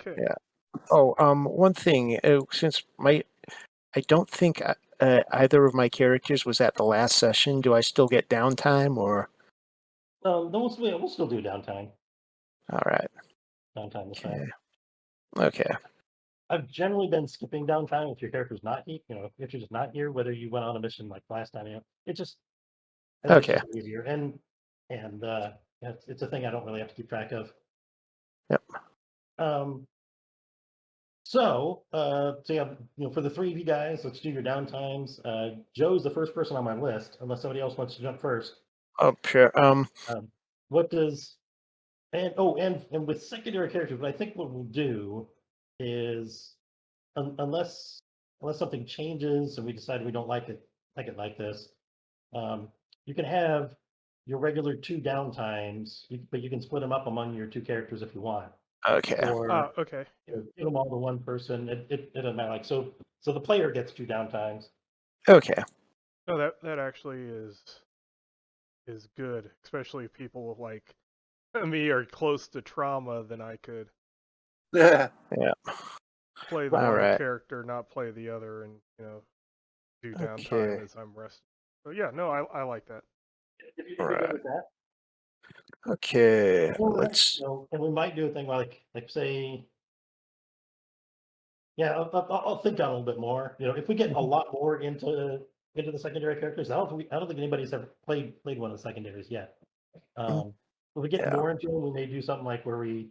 Okay. Yeah. Oh, one thing. Since I don't think either of my characters was at the last session. Do I still get downtime or? No, we'll still do downtime. All right. Downtime this time. Okay. I've generally been skipping downtime if your character's not here. If you're just not here, whether you went on a mission like last time. It's just Okay. easier, and it's a thing I don't really have to keep track of. Yep. So yeah, for the three of you guys, let's do your downtimes. Joe's the first person on my list, unless somebody else wants to jump first. Oh, sure. What does and with secondary characters, what I think what we'll do is unless something changes and we decide we don't like it like this, you can have your regular 2 downtimes, but you can split them up among your 2 characters if you want. Okay. Or Okay. give them all to one person. It doesn't matter. Like so the player gets 2 downtimes. Okay. No, that actually is good, especially if people like me are close to trauma. Then I could Yeah. play the All one right. character, not play the other, and do downtime Okay. as I'm resting. So yeah, no, I like that. If you're good with that. Okay. Well, Let's. and we might do a thing like say, yeah, I'll think on it a little bit more. If we get a lot more into the secondary characters, I don't think anybody's ever played one of the secondaries yet. If we get more into them, we may do something like where we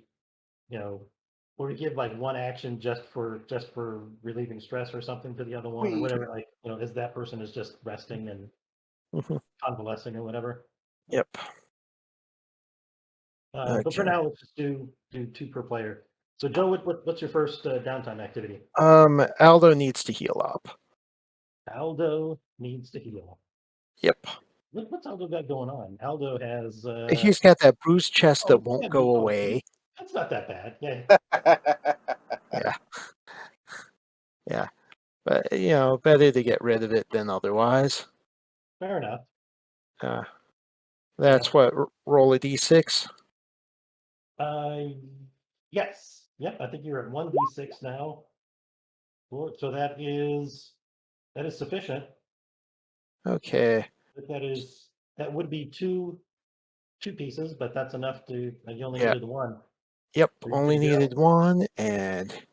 give like one action just for relieving stress or something to the other one or whatever. Like as that person is just resting and convalescing or whatever. Yep. But for now, let's just do 2 per player. So Joe, what's your first downtime activity? Aldo needs to heal up. Aldo needs to heal. Yep. What's Aldo got going on? Aldo has. He's got that bruised chest that won't go away. That's not that bad. Yeah. Yeah. But better to get rid of it than otherwise. Fair enough. That's what, roll a d6? Yes. Yep, I think you're at 1d6 now. So that is sufficient. Okay. That would be two pieces, but that's enough to. You only needed 1. Yep, only needed 1, and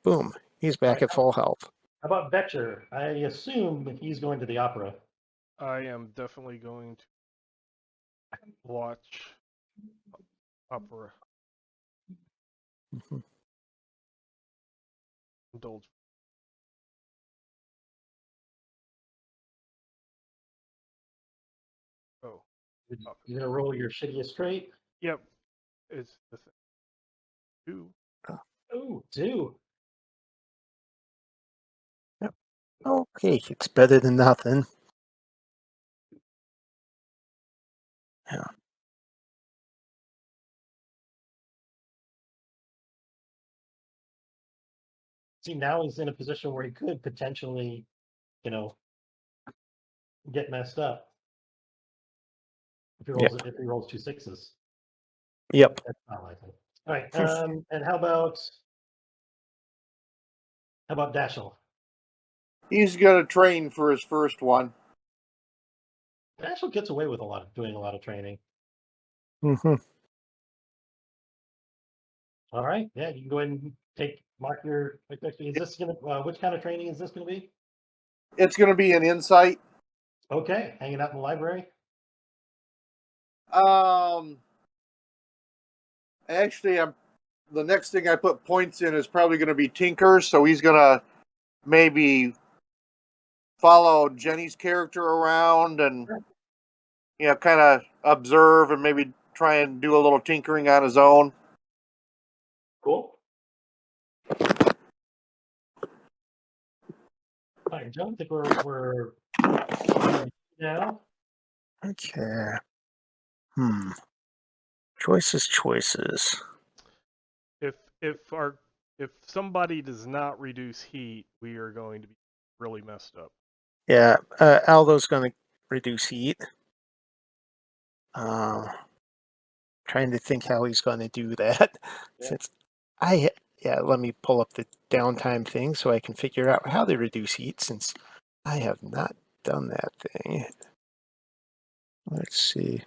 boom, he's back at full health. How about Betcher? I assume he's going to the opera. I am definitely going to watch opera. Indulge. Oh. You're gonna roll your shittiest trait? Yep. It's the thing. 2. Oh, 2. Yep. Okay, it's better than nothing. Yeah. See, now he's in a position where he could potentially, get messed up. If he rolls 2 6s. Yep. That's not likely. All right. And how about Dashel? He's gonna train for his first one. Dashel gets away with doing a lot of training. All right. Yeah, you can go ahead and mark your. Is this gonna? Which kind of training is this gonna be? It's gonna be an insight. Okay, hanging out in the library. Actually, the next thing I put points in is probably going to be Tinker, so he's going to maybe follow Jenny's character around and kind of observe and maybe try and do a little tinkering on his own. Cool. All right, John, I think we're now. Okay. Choices. If somebody does not reduce heat, we are going to be really messed up. Yeah, Aldo's going to reduce heat. Trying to think how he's going to do that. Yeah. Since yeah, let me pull up the downtime thing so I can figure out how to reduce heat since I have not done that thing. Let's see.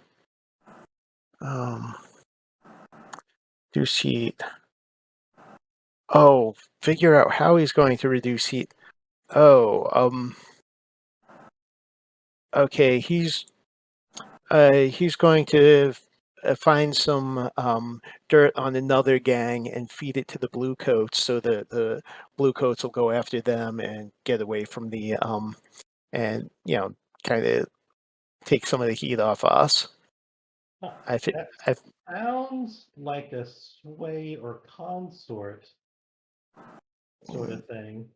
Reduce heat. Oh, figure out how he's going to reduce heat. Oh, okay, he's going to find some dirt on another gang and feed it to the blue coats, so the blue coats will go after them and get away from the and kind of take some of the heat off us. Huh, I fi- that I sounds like a sway or consort sort of thing.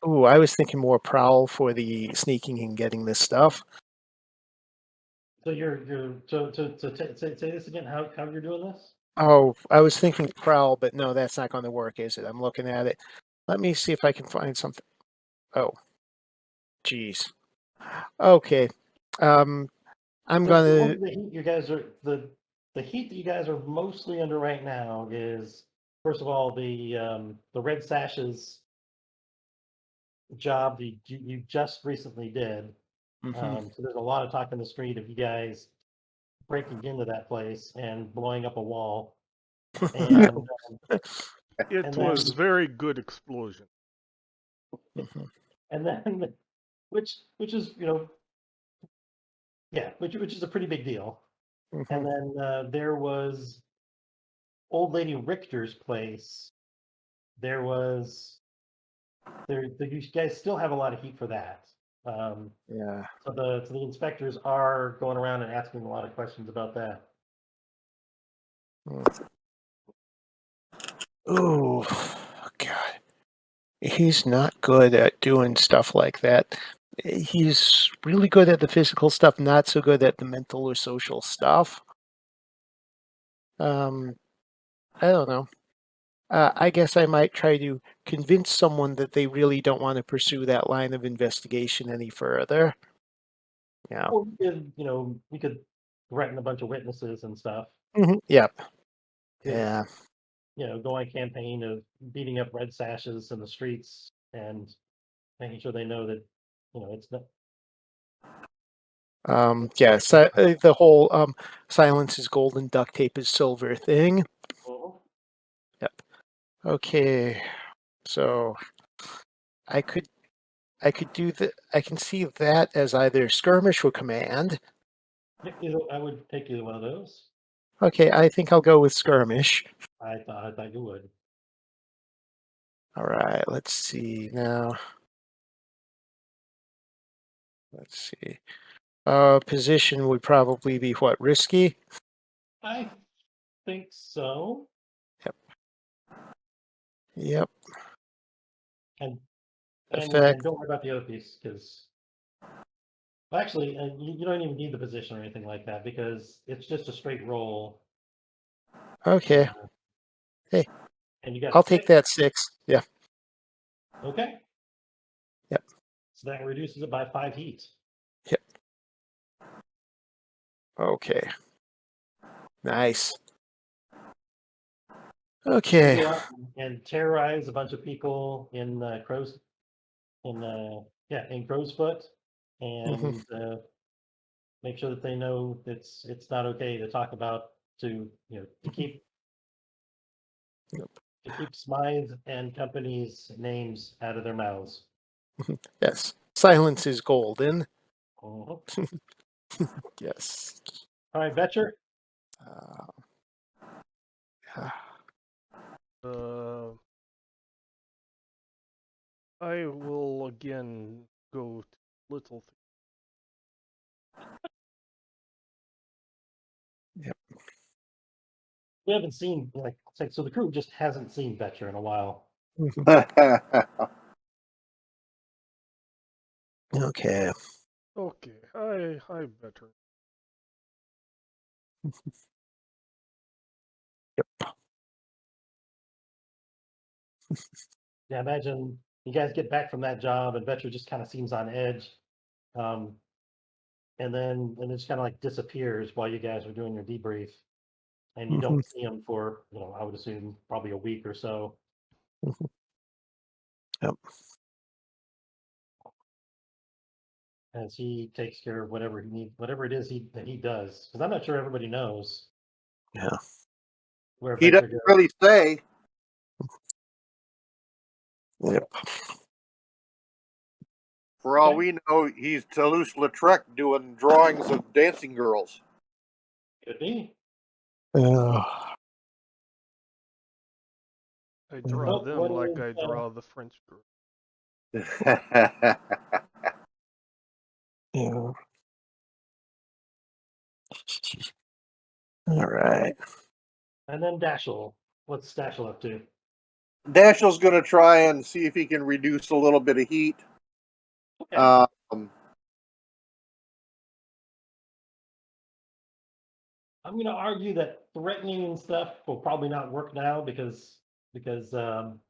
Ooh, I was thinking more prowl for the sneaking and getting this stuff. So say this again. How you're doing this? Oh, I was thinking prowl, but no, that's not going to work, is it? I'm looking at it. Let me see if I can find something. Oh, geez. Okay. I'm So gonna. most of the heat you guys are the heat that you guys are mostly under right now is, first of all, the red sashes job you just recently did. Mhm. So there's a lot of talk in the street of you guys breaking into that place and blowing up a wall, and It and was then very good explosion. Mhm. and then which is yeah, which is a pretty big deal. And Mhm. then there was old lady Richter's place. There was you guys still have a lot of heat for that. Um, Yeah. so the inspectors are going around and asking a lot of questions about that. Mm. Ooh, God. He's not good at doing stuff like that. He's really good at the physical stuff, not so good at the mental or social stuff. Um, I don't know. I guess I might try to convince someone that they really don't want to pursue that line of investigation any further. Yeah. Or we could threaten a bunch of witnesses and stuff. Yep. Is Yeah. go on a campaign of beating up red sashes in the streets and making sure they know that it's not. Yeah. So, the whole silence is gold and duct tape is silver thing. Mhm. Yep. Okay. So I could do the I can see that as either skirmish or command. Yeah, I would take either one of those. Okay, I think I'll go with skirmish. I thought you would. All right, let's see now. Let's see. Position would probably be what, risky? I think so. Yep. Yep. And and Effect. don't worry about the other piece because actually you don't even need the position or anything like that because it's just a straight roll. Okay. Uh, Hey, and you got I'll take 6. that 6. Yeah. Okay. Yep. So that reduces it by 5 heat. Yep. Okay. Nice. You Okay. go out and terrorize a bunch of people in in Crow's Foot, Hmm. and make sure that they know it's not okay to talk about Yep. to keep Smythe and company's names out of their mouths. Yes. Silence is golden. Mhm. Yes. All right, Betcher. Uh, yeah. Uh, I will again go to little. Yep. We haven't seen so the crew just hasn't seen Betcher in a while. Mhm. Okay. Okay, I better. Yep. Yeah, imagine you guys get back from that job and Betcher just kind of seems on edge, um, and it just kind of like disappears while you guys are doing your debrief, and you Hmm. don't see him for I would assume probably a week or so. Yep. As he takes care of whatever he needs, whatever it is that he does. Because I'm not sure everybody knows Yeah. where He Vector doesn't goes. really say. Yep. For all Okay. we know, he's Toulouse-Lautrec doing drawings of dancing girls. Could be. I draw Oh, them what like is, I draw the French girl. Yeah. All right. and then Dashel. What's Dashel up to? Dashiell's going to try and see if he can reduce a little bit of heat. Okay. Um, I'm going to argue that threatening and stuff will probably not work now because Aldo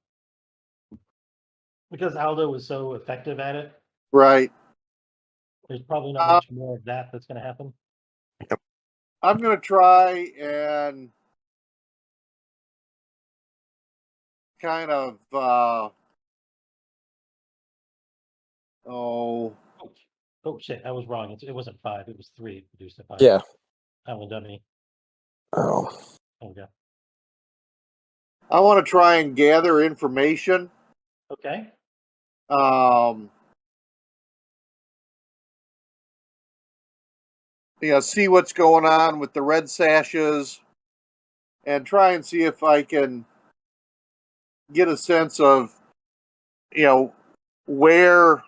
was so effective at it. right. There's probably not much more of that that's going to happen. I'm going to try and kind of, Oh shit, I was wrong. It wasn't 5. It was 3. Reduced to 5. Yeah. I'm a dummy. Oh. Okay. I want to try and gather information. Okay. See what's going on with the red sashes and try and see if I can get a sense of, where,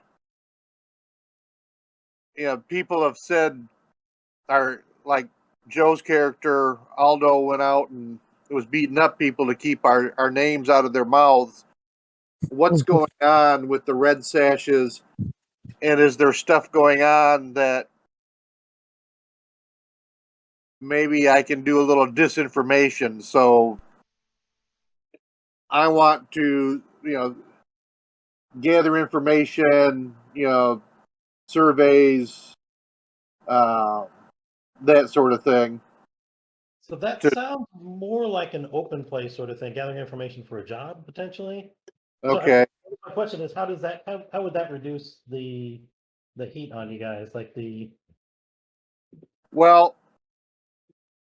people have said are like Joe's character, Aldo went out and was beating up people to keep our names out of their mouths. What's going on with the red sashes? And is there stuff going on that maybe I can do a little disinformation? So I want to, gather information, surveys, that sort of thing. So that To, sounds more like an open play sort of thing, gathering information for a job potentially. okay. So my question is, how would that reduce the heat on you guys? Like Well,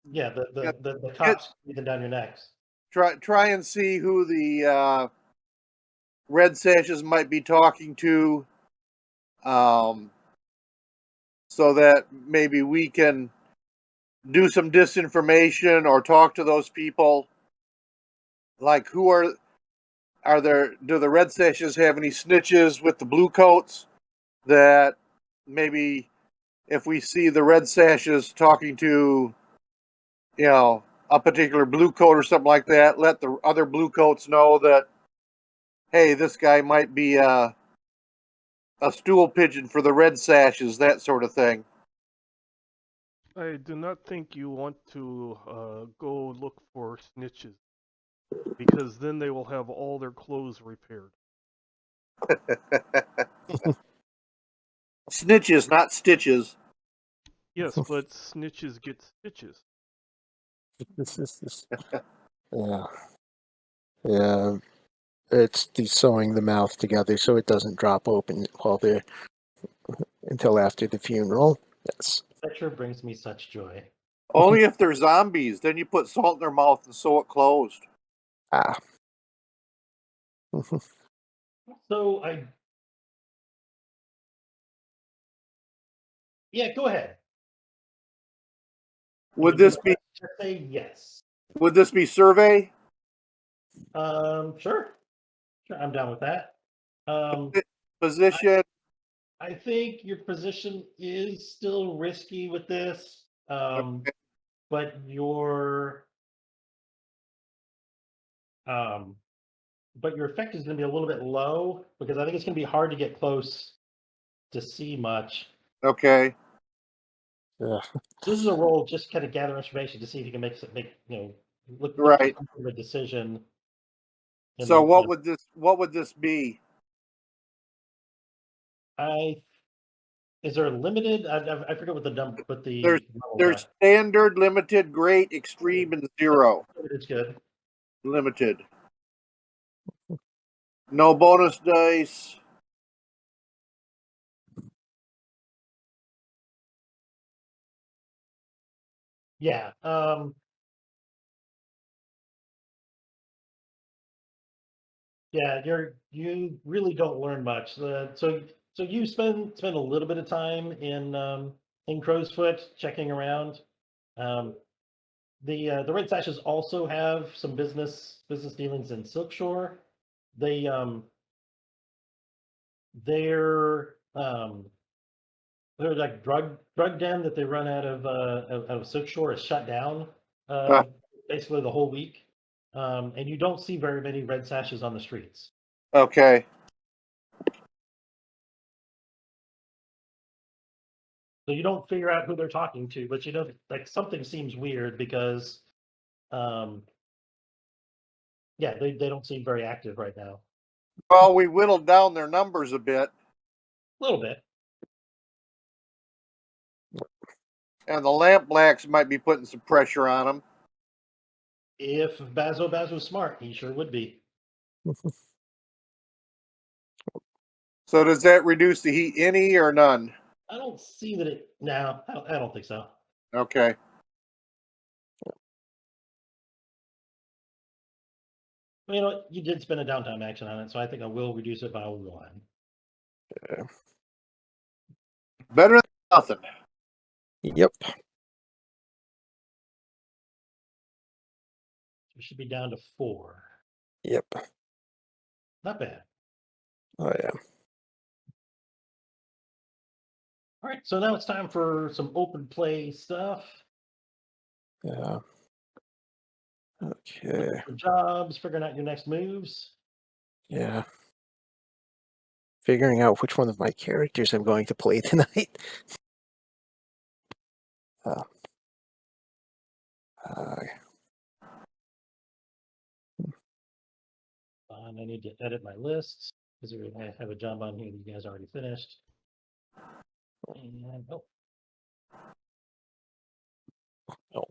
the cops breathing down your necks. try and see who the red sashes might be talking to, so that maybe we can do some disinformation or talk to those people. Like, who are there? Do the red sashes have any snitches with the blue coats that maybe if we see the red sashes talking to, a particular blue coat or something like that, let the other blue coats know that, hey, this guy might be a stool pigeon for the red sashes, that sort of thing. I do not think you want to go look for snitches, because then they will have all their clothes repaired. Snitches, not stitches. Yes, but snitches get stitches. Yeah. Yeah. It's sewing the mouth together so it doesn't drop open until after the funeral. Yes. That sure brings me such joy. Only if they're zombies. Then you put salt in their mouth and sew it closed. Ah. So go ahead. Would this be? Just say yes. Would this be survey? Sure, I'm down with that. Position. I think your position is still risky with this, but your effect is going to be a little bit low because I think it's going to be hard to get close to see much. Okay. Yeah. This is a role just kind of gather information to see if you can make look Right. for a decision. So what would this be? Is there a limited? I forget what the number, but There's standard, limited, great, extreme, and zero. It's good. Limited. No bonus dice. Yeah. Yeah, you really don't learn much. So you spend a little bit of time in Crow's Foot checking around. Um, the Red Sashes also have some business dealings in Silkshore. They their like drug den that they run out of Silkshore is shut down Uh, basically the whole week. And you don't see very many Red Sashes on the streets. okay. So you don't figure out who they're talking to, but you know, like something seems weird because, yeah, they don't seem very active right now. Well, we whittled down their numbers a bit, A little bit. and the lamp blacks might be putting some pressure on them. If Bazo Baz was smart, he sure would be. So does that reduce the heat any or none? I don't see that it. No, I don't think so. Okay. Well, you know what? You did spend a downtime action on it, so I think I will reduce it by 1. Better than nothing. Yep. We should be down to 4. Yep. Not bad. Oh yeah. All right, so now it's time for some open play stuff. Yeah. Okay. Looking for jobs, figuring out your next moves. Yeah. Figuring out which one of my characters I'm going to play tonight. Uh, And I need to edit my list because I have a job on here that you guys already finished. And Oh.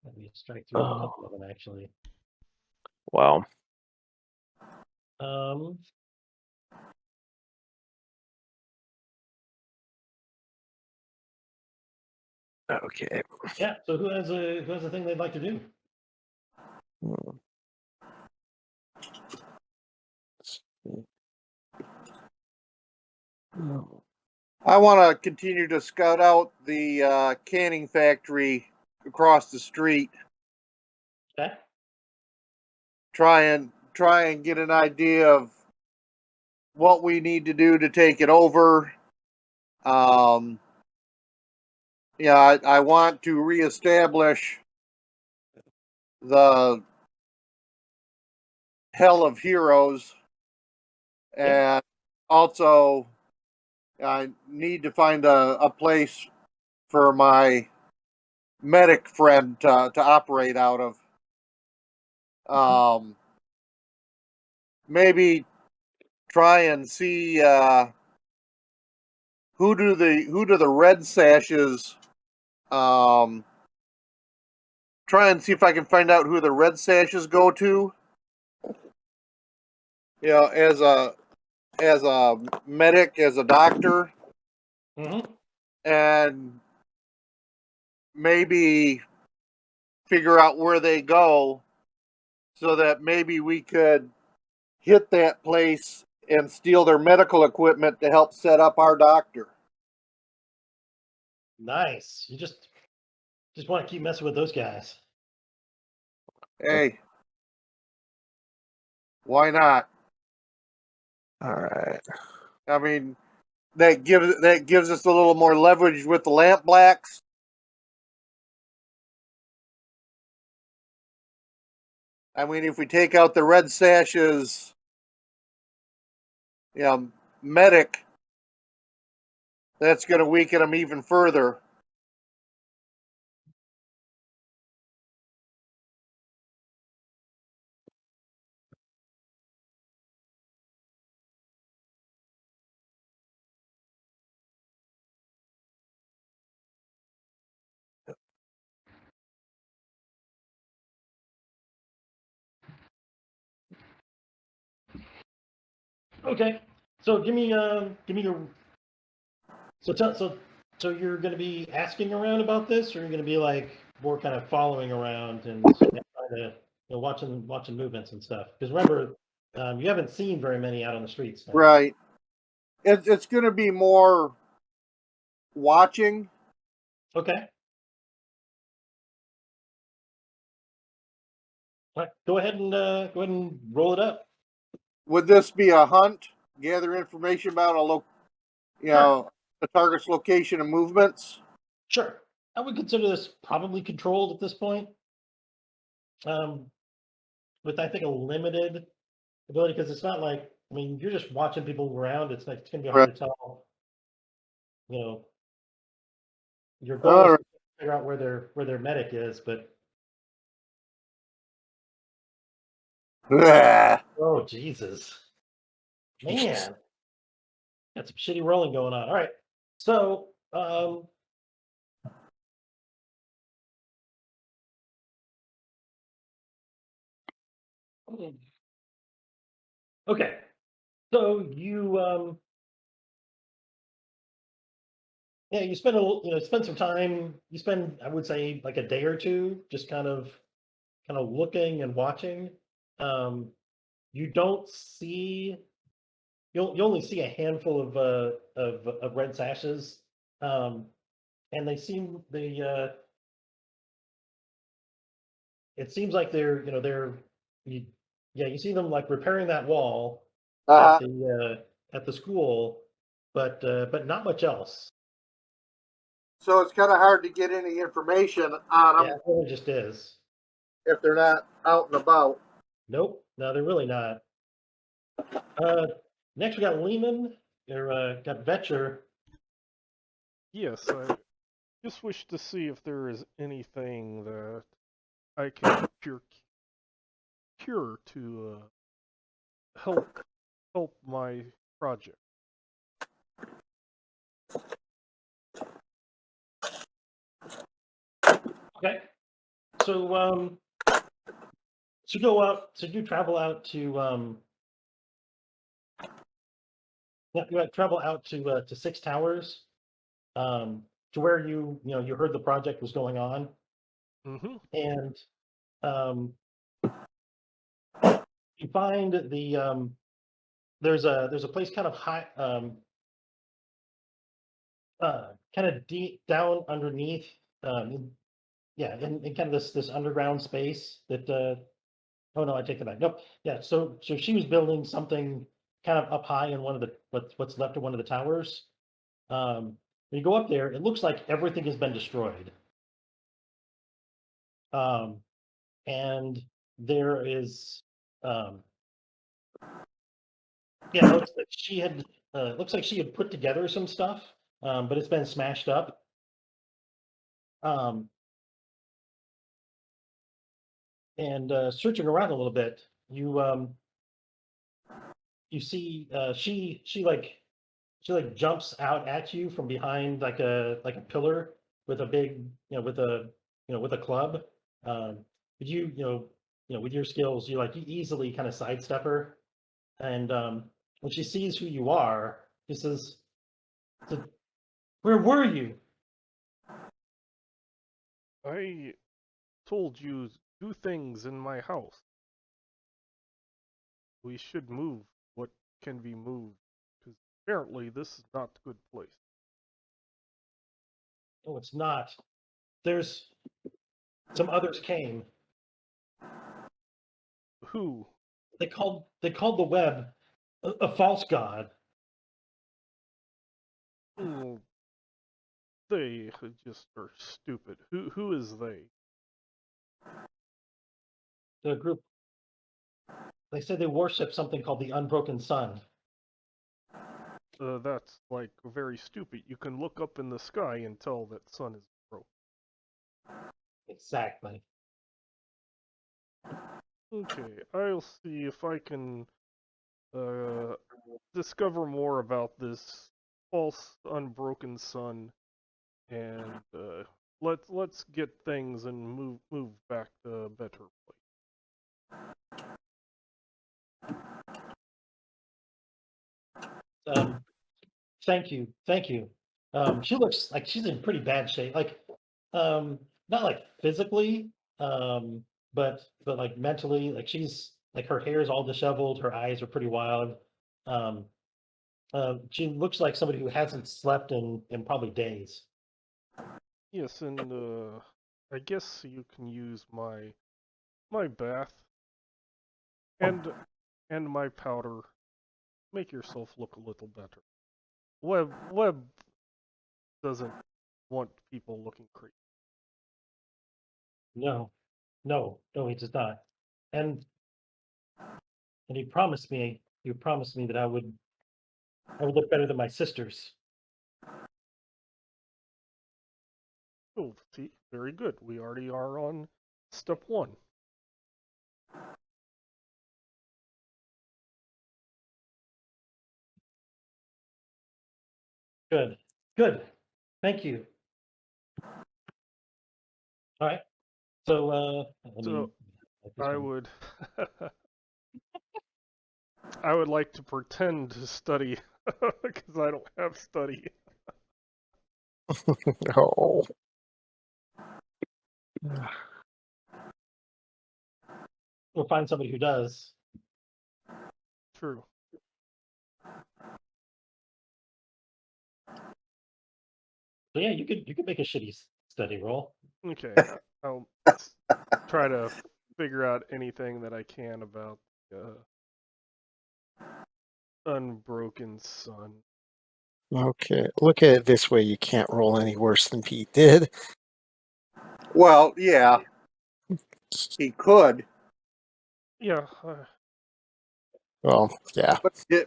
Let me strike through a couple of them actually. Wow. Okay. Yeah. So who has a thing they'd like to do? Hmm. No. I want to continue to scout out the canning factory across the street. Okay. Try and get an idea of what we need to do to take it over. Yeah, I want to reestablish the Hell of Heroes, and also I need to find a place for my medic friend to operate out of. Maybe try and see who do the Red Sashes. Try and see if I can find out who the Red Sashes go to. You know, as a medic, as a doctor, and maybe figure out where they go, so that maybe we could hit that place and steal their medical equipment to help set up our doctor. Nice. You just want to keep messing with those guys. Hey, why not? All right. I mean, that gives us a little more leverage with the lamp blacks. I mean, if we take out the Red Sashes, you know, medic, that's going to weaken them even further. Okay. So give me your. So you're going to be asking around about this, or you're going to be like more kind of following around and trying to watching movements and stuff. Because remember, you haven't seen very many out on the streets now. Right. It's going to be more watching. Okay. All right. Go ahead and roll it up. Would this be a hunt? Gather information about the target's location and movements. Sure. I would consider this probably controlled at this point. With I think a limited ability, because it's not like, I mean, you're just watching people around. It's like it's gonna be hard to tell. Your goal is All to figure out where their medic is, but right. oh Jesus, man, got some shitty rolling going on. All right, so okay, so you spend spend some time. You spend, I would say, like a day or two, just kind of looking and watching. You don't see. You only see a handful of red sashes, and it seems like you, yeah, you see them like repairing that wall Uh-huh. at the school, but not much else. So it's kind of hard to get any information on Yeah, them it really just is. if they're not out and about. Nope, no, they're really not. Uh, Next we got Lehman, or got Vetcher. Yes, I just wish to see if there is anything that I can cure to help my project. Okay, so you travel out to yeah, you travel out to Six Towers, to where you heard the project was going on, Mm-hmm. and um, you find there's a place kind of high, kind of deep down underneath, yeah, in kind of this underground space that. Oh no, I take that back. Nope. Yeah, so she was building something kind of up high in one of the what's left of one of the towers. When you go up there, it looks like everything has been destroyed. Um, and there is, um, yeah, it looks like she had put together some stuff, but it's been smashed up. Um, and searching around a little bit, you see she jumps out at you from behind like a pillar with a big with a club. But with your skills, you easily kind of sidestep her, and when she sees who you are, she says, "Where were you?" I told you do things in my house. We should move what can be moved, because apparently this is not a good place. Oh, it's not. There's some others came. Who? They called the web a false god. Hmm, they just are stupid. Who is they? The group, they say they worship something called the Unbroken Sun. That's like very stupid. You can look up in the sky and tell that sun is broke. Exactly. Okay, I'll see if I can uh, discover more about this false unbroken sun, and let's get things and move back to a better place. Thank you, thank you. She looks like she's in pretty bad shape. Like, not like physically, but like mentally. Like she's like her hair is all disheveled. Her eyes are pretty wild. Um, she looks like somebody who hasn't slept in probably days. Yes, and I guess you can use my bath and my powder. Make yourself look a little better. Webb doesn't want people looking creepy. No, no, he does not. And he promised me that I would look better than my sisters. Oh, see, very good. We already are on step one. Good, good. Thank you. All right. So let me. So Like this I one. would I would like to pretend to study because I don't have study. Oh. We'll find somebody who does. True. So yeah, you could make a shitty study roll. Okay. I'll try to figure out anything that I can about Unbroken Sun. Okay, look at it this way: you can't roll any worse than Pete did. Well, yeah, he could, Yeah. Well, yeah.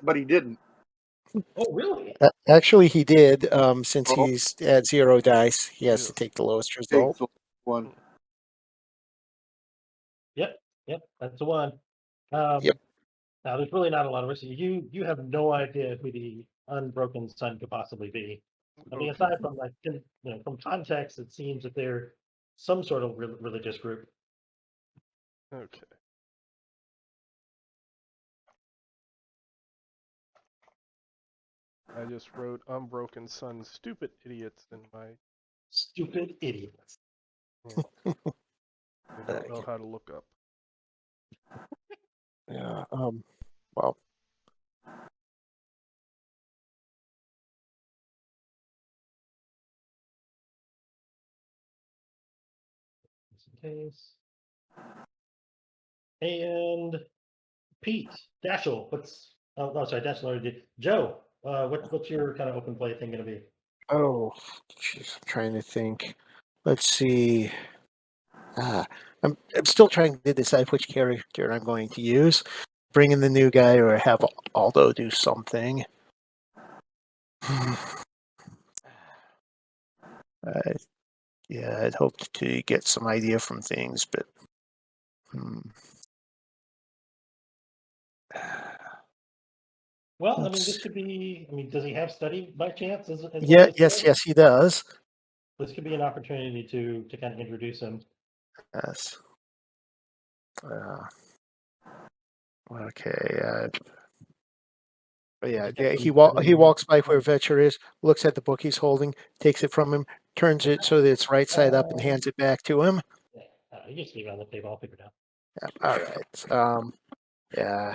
but he didn't. Oh really? Actually, he did. Since Oh, he's at 0 dice, he has to Yes. take the lowest take result. the one. Yep, that's the one. Um, Yep. Now there's really not a lot of risk. You have no idea who the Unbroken Sun could possibly be. I mean, Okay. aside from like from context, it seems that they're some sort of religious group. Okay. I just wrote Unbroken Sun stupid idiots in my Stupid idiots. I don't know how to look up. Yeah. Well, Just in case. And Pete, Dashel, sorry, Dashel already did. Joe, what's your kind of open play thing going to be? oh, jeez, I'm trying to think. Let's see. I'm still trying to decide which character I'm going to use. Bring in the new guy or have Aldo do something. Yeah, I'd hoped to get some idea from things, but Well, I mean, let's. this could be. I mean, does he have study by chance? As one Yeah, of his yes, skills? yes, he does. This could be an opportunity to kind of introduce him. Yes. Okay. Yeah, Get he some study. walks by where Vetcher is, looks at the book he's holding, takes it from him, turns it so that it's right side up, and hands it back to him. Yeah, you just leave it on the table. I'll figure it out. Yeah, all right. Yeah.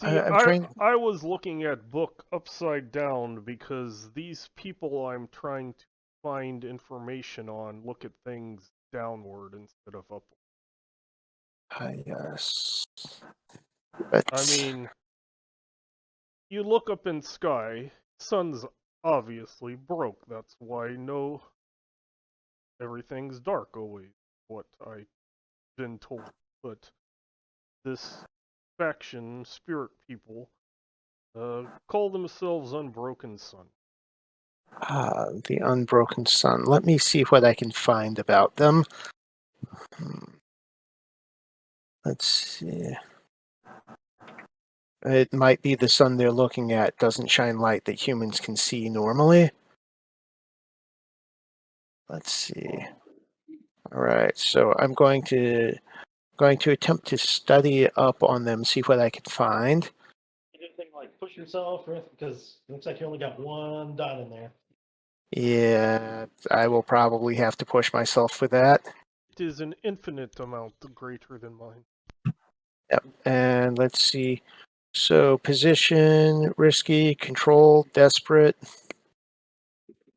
See, I'm trying. I was looking at book upside down because these people I'm trying to find information on look at things downward instead of upward. Yes. I mean, you look up in sky, sun's obviously broke. That's why everything's dark always. What I've been told, but this faction, spirit people, call themselves Unbroken Sun. The Unbroken Sun. Let me see what I can find about them. Let's see. It might be the sun they're looking at doesn't shine light that humans can see normally. Let's see. All right, so I'm going to attempt to study up on them, see what I can find. Anything like push yourself, because it looks like you only got one dot in there. Yeah, I will probably have to push myself for that. It is an infinite amount greater than mine. Yep. And let's see. So position, risky, control, desperate.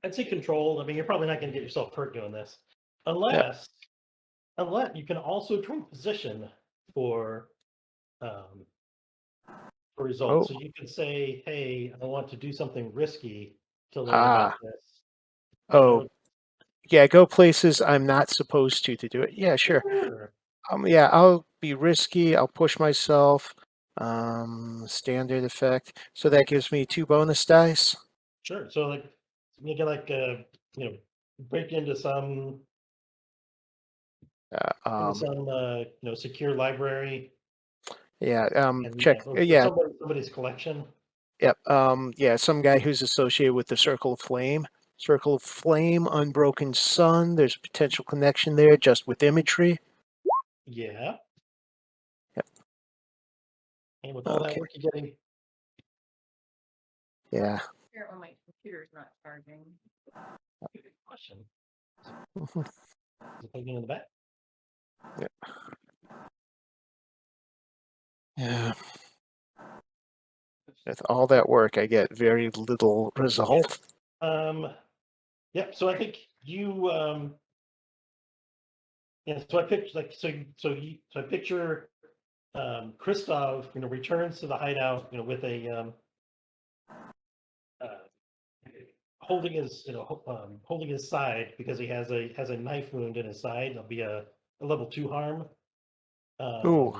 I'd say control. I mean, you're probably not going to get yourself hurt doing this, unless you can also trade position for results. Oh. So you can say, "Hey, I want to do something risky to learn about this." You Oh, know? yeah, go places I'm not supposed to do it. Yeah, sure. Sure. Yeah, I'll be risky. I'll push myself. Standard effect. So that gives me 2 bonus dice. Sure. So like you can break into some secure library Yeah. and Check. or Yeah. somebody's collection. Yep. Yeah. Some guy who's associated with the Circle of Flame. Circle of Flame, Unbroken Sun. There's a potential connection there, just with imagery. Yeah. Yep. And with all that Okay. work you're getting. Yeah. Here when my computer's not charging. Good question. Mhm. Is it plugging in the back? Yeah. With all that work, I get very little result. Yep. So I think you so I picture I picture Christoph, returns to the hideout, with a holding his side because he has a knife wound in his side. It'll be a level 2 harm. Ooh,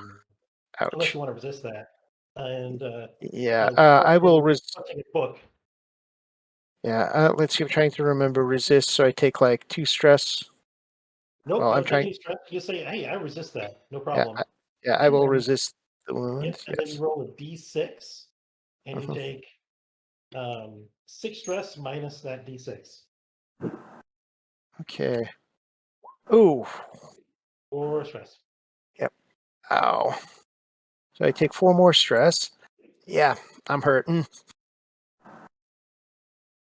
Unless ouch. you want to resist that. And Yeah, I will punching a book. Yeah, let's see. I'm trying to remember resist, so I take like 2 stress. Nope, Well, I'm don't take trying. any stress. Just say, hey, I resist that. No Yeah, problem. I will And- resist the Yep, wound. and then you Yes. roll a d6, and you Mhm. take 6 stress minus that d6. Okay. Ooh. 4 stress. Ow. So I take 4 more stress. Yeah, I'm hurting.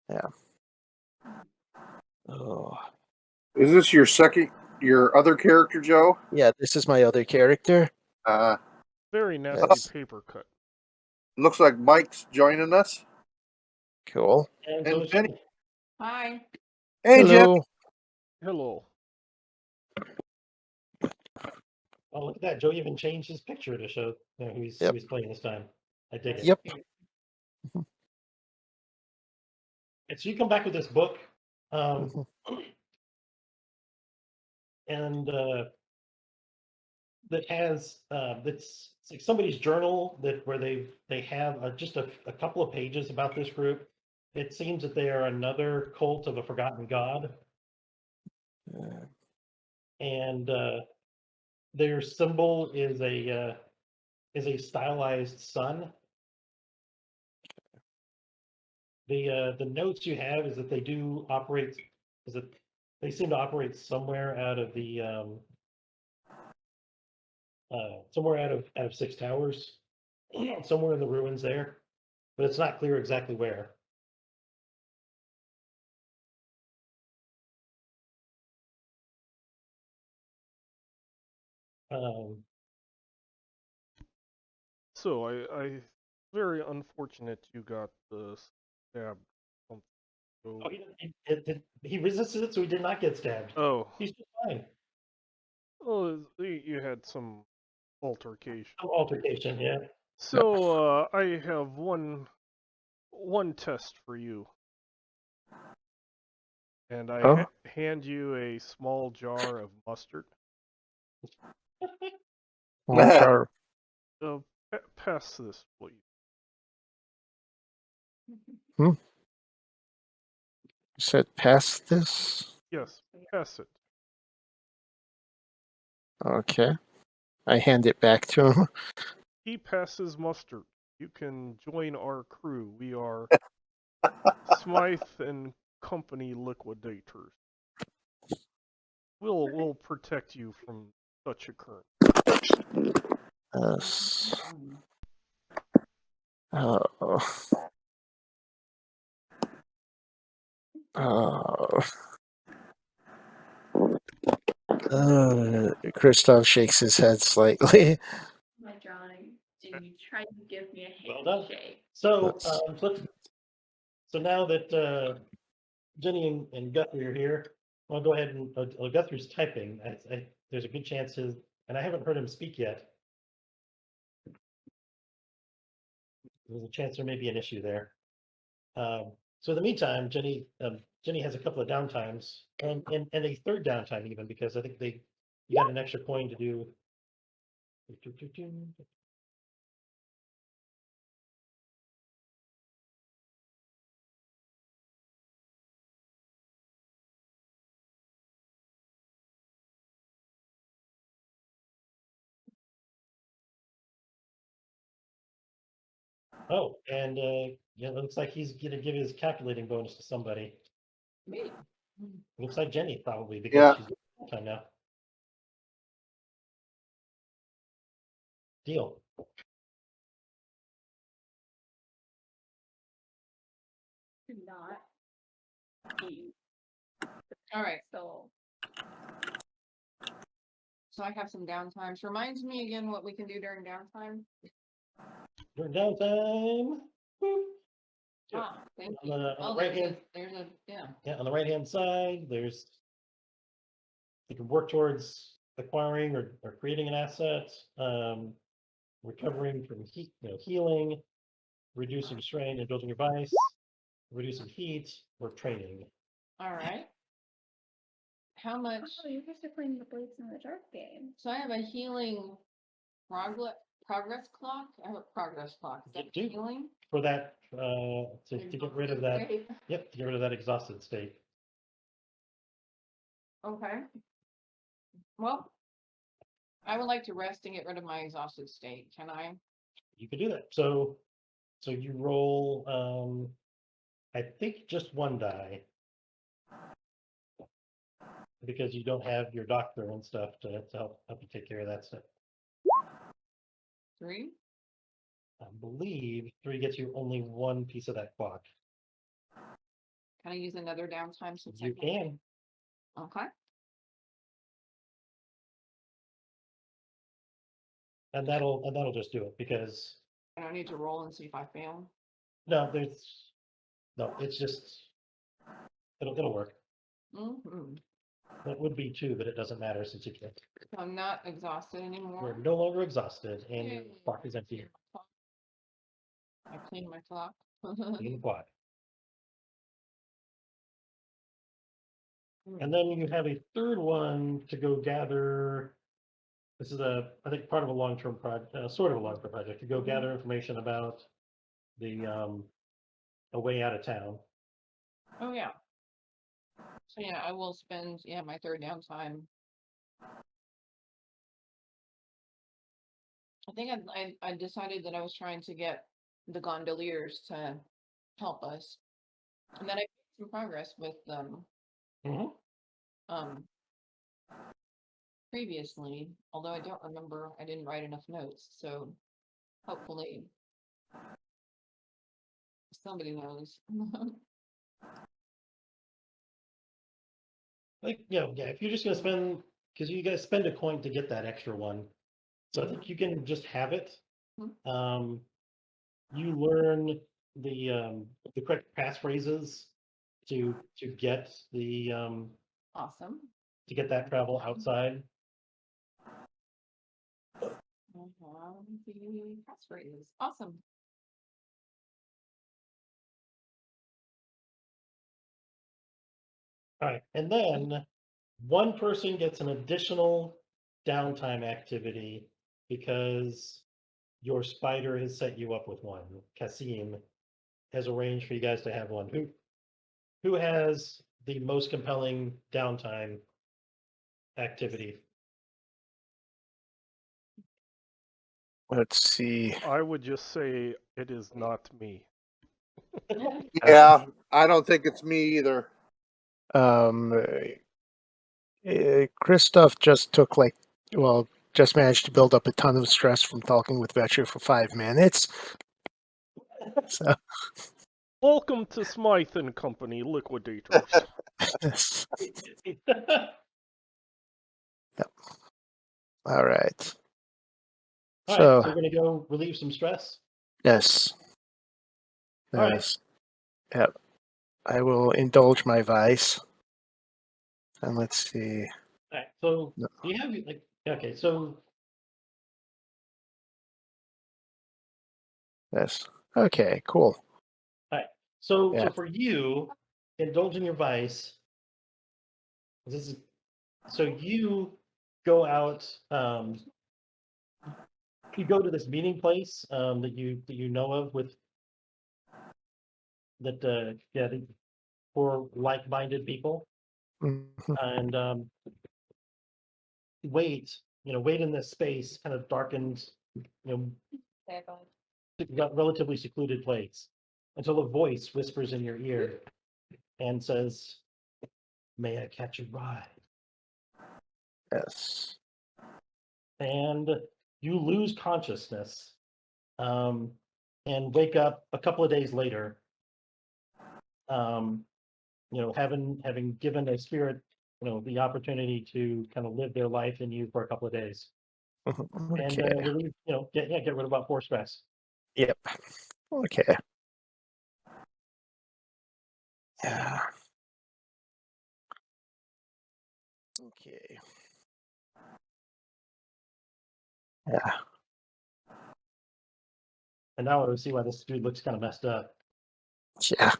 Yeah. Oh. Is this your other character, Joe? Yeah, this is my other character. Very nasty Yes. paper cut. Looks like Mike's joining us. Cool. And And so is Jenny. Jenny. Hi. Hey, Jen. Hello. Hello. Oh, look at that. Joe even changed his picture to show who he's playing this time. I dig it. Yep. And so you come back with this book, Mhm. and that has it's like somebody's journal where they have just a couple of pages about this group. It seems that they are another cult of a forgotten god, and their symbol is a stylized sun. The notes you have is that they do operate is that they seem to operate somewhere out of the somewhere out of Six Towers, somewhere in the ruins there, but it's not clear exactly where. Um, So I very unfortunate you got stabbed. So, oh, he resisted it, so he did not get stabbed. oh, He's just fine. you had some altercation. Some altercation, yeah. So I have one test for you, and I Oh. hand you a small jar of mustard. Jar. Pass this, please. You said pass this? Yes, pass it. Okay. I hand it back to him. He passes mustard. You can join our crew. We are Smythe and Company Liquidators. We'll protect you from such occurrence. Yes. Oh. Oh. Christoph shakes his head slightly. My drawing. And you tried to give me a Well done. handshake. So, That's- so now that Jenny and Guthrie are here, I'll go ahead and Guthrie's typing. There's a good chance and I haven't heard him speak yet. There's a chance there may be an issue there. So in the meantime, Jenny has a couple of downtimes and a third downtime even because I think you got an extra coin to do. Oh, and yeah, it looks like he's gonna give his calculating bonus to somebody. Me. Looks like Jenny probably because Yeah. she's time now. Deal. Do not eat. All right. So So I have some downtimes. Reminds me again what we can do during downtime. During downtime. Boop. Yeah. Thank On you. the Oh, right hand, there's a yeah. yeah, on the right hand side, you can work towards acquiring or creating an asset, recovering from heat, healing, reducing strain and building your vice, reducing heat, or training. All right. How much? oh, you guys are playing the Blades in the Dark game. So I have a healing progress clock. I have a progress clock. Is that You do. healing? For that, to get rid of that, yep, to get rid of that exhausted state. Okay. Well, I would like to rest and get rid of my exhausted state. Can I? You could do that. So you roll, I think just one die. Because you don't have your doctor and stuff to help you take care of that stuff. 3. I believe 3 gets you only one piece of that clock. Can I use another downtime since You can. Okay. And that'll just do it because I don't need to roll and see if I fail. no, it's just it'll work. Mm-hmm. That would be 2, but it doesn't matter since you can't. So I'm not exhausted anymore. You're no longer exhausted and your Yay. clock is empty. I cleaned my clock. In the clock. And then you have a third one to go gather. This is I think part of a long-term project, sort of a long-term project, to go gather information about the a way out of town. Oh yeah. So yeah, I will spend my third downtime. I think I decided that I was trying to get the gondoliers to help us, and then I made some progress with them. Previously, although I don't remember, I didn't write enough notes, so hopefully somebody knows. Like, yeah, if you're just gonna spend, because you guys spend a coin to get that extra one, so I think you can just have it. You learn the correct passphrases to get the Awesome. to get that travel outside. The passphrases. Awesome. All right, and then one person gets an additional downtime activity because your spider has set you up with one. Kasim has arranged for you guys to have one. Who has the most compelling downtime activity? Let's see. I would just say it is not me. Yeah, I don't think it's me either. Christoph just just managed to build up a ton of stress from talking with Vetcher for 5 minutes. So, Welcome to Smythe and Company Liquidators. all right. All right, So, so we're gonna go relieve some stress. yes. All right. Yes. Yep. I will indulge my vice. And let's see. All right. So No. do you have like okay? So Yes. Okay, cool. all right. So Yeah. for you, indulging your vice. This is so you go out. You go to this meeting place that you know of with that for like-minded people, Mhm. and wait in this space, kind of darkened, relatively secluded place, until a voice whispers in your ear and says, "May I catch a ride?" Yes. And you lose consciousness, um, and wake up a couple of days later, um, having given a spirit, the opportunity to kind of live their life in you for a couple of days, and Okay. relieve, get rid of about 4 stress. Yep. Okay. Yeah. Okay. Yeah. And now I see why this dude looks kind of messed up. Yeah.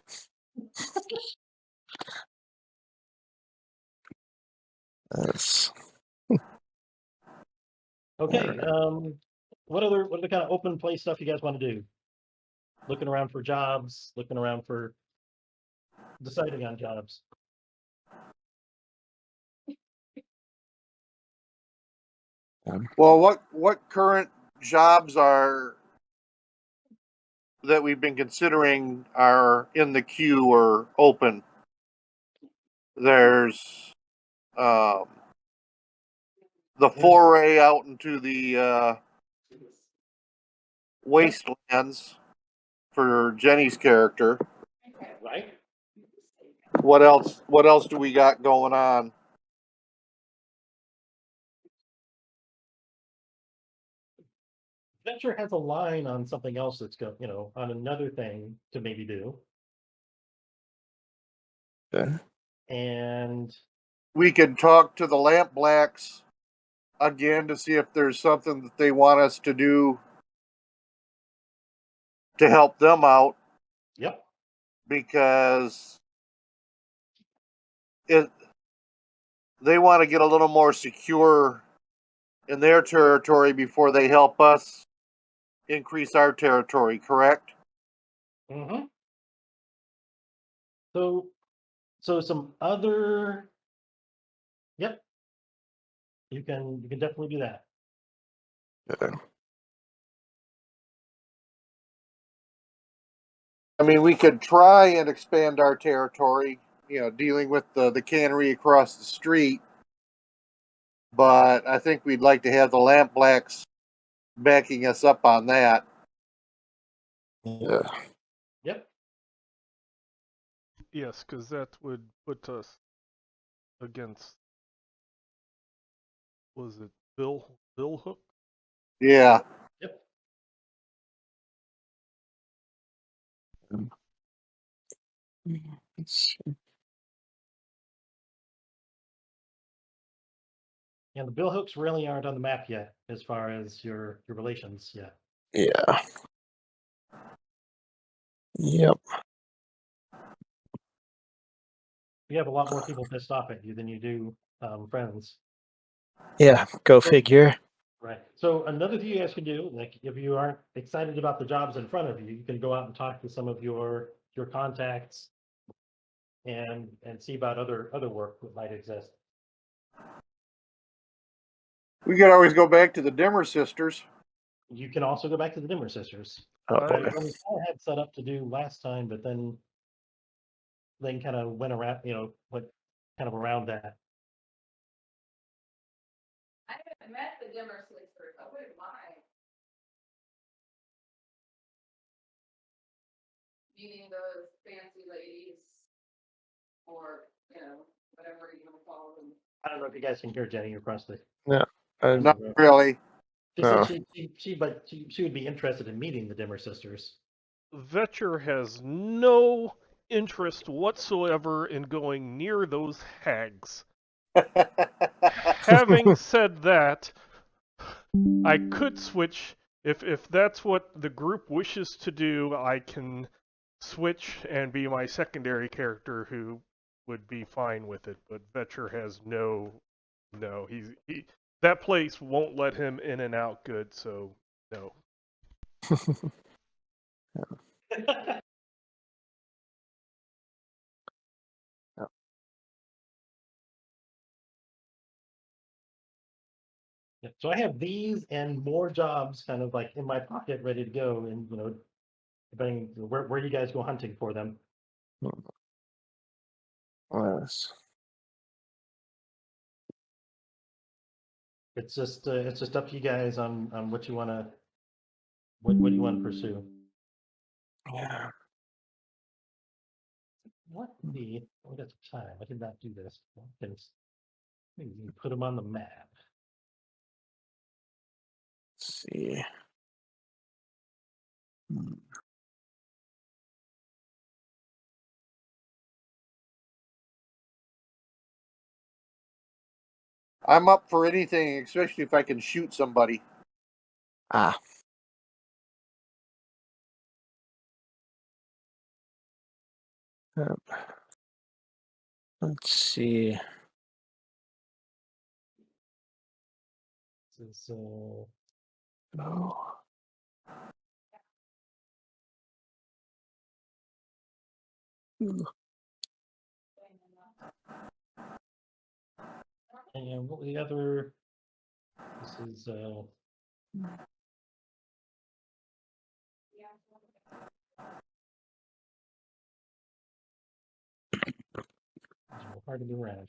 Yes. Okay, what other kind of open play stuff you guys want to do? Looking around for jobs, looking around for deciding on jobs. Well, what current jobs are that we've been considering are in the queue or open? There's um, the foray out into the wastelands for Jenny's character. Right? What else? What else do we got going on? Venture has a line on something else that's on another thing to maybe do. Okay. And We could talk to the Lamp Blacks again to see if there's something that they want us to do to help them out, yep, because they want to get a little more secure in their territory before they help us increase our territory, correct? mm-hmm. So some other, yep, you can definitely do that. Okay. I mean, we could try and expand our territory, dealing with the cannery across the street, but I think we'd like to have the Lamp Blacks backing us up on that. Yeah. Yep. Yes, because that would put us against, was it Bill Hook? Yeah. Yep. Let's see. And the bill hooks really aren't on the map yet as far as your relations yet. Yeah. Yep. You have a lot more people pissed off at you than you do friends. Yeah. Go So- figure. Right. So another thing you guys can do, like if you aren't excited about the jobs in front of you, you can go out and talk to some of your contacts and see about other work that might exist. We could always go back to the Dimmer Sisters. You can also go back to the Dimmer Sisters. Oh I- boy. What we had set up to do last time, but then kind of went around, went kind of around that. I haven't met the dimmer sisters. I wouldn't mind. meeting those fancy ladies, or whatever you want to call them. I don't know if you guys can hear Jenny across the. Not really. She said Oh. she would be interested in meeting the Dimmer sisters. Vetcher has no interest whatsoever in going near those hags. Having said that, I could switch if that's what the group wishes to do. I can switch and be my secondary character who would be fine with it. But Vetcher has no, he that place won't let him in and out good. So no. Yeah, so I have these and more jobs kind of like in my pocket ready to go, and depending where you guys go hunting for them. Yes. It's just up to you guys on what you want to what you want to pursue. Yeah. What the? Oh, that's time. I did not do this. Maybe put them on the map. Let's see. I'm up for anything, especially if I can shoot somebody. Ah. Let's see. This is Oh. and what was the other? This is hard to be around.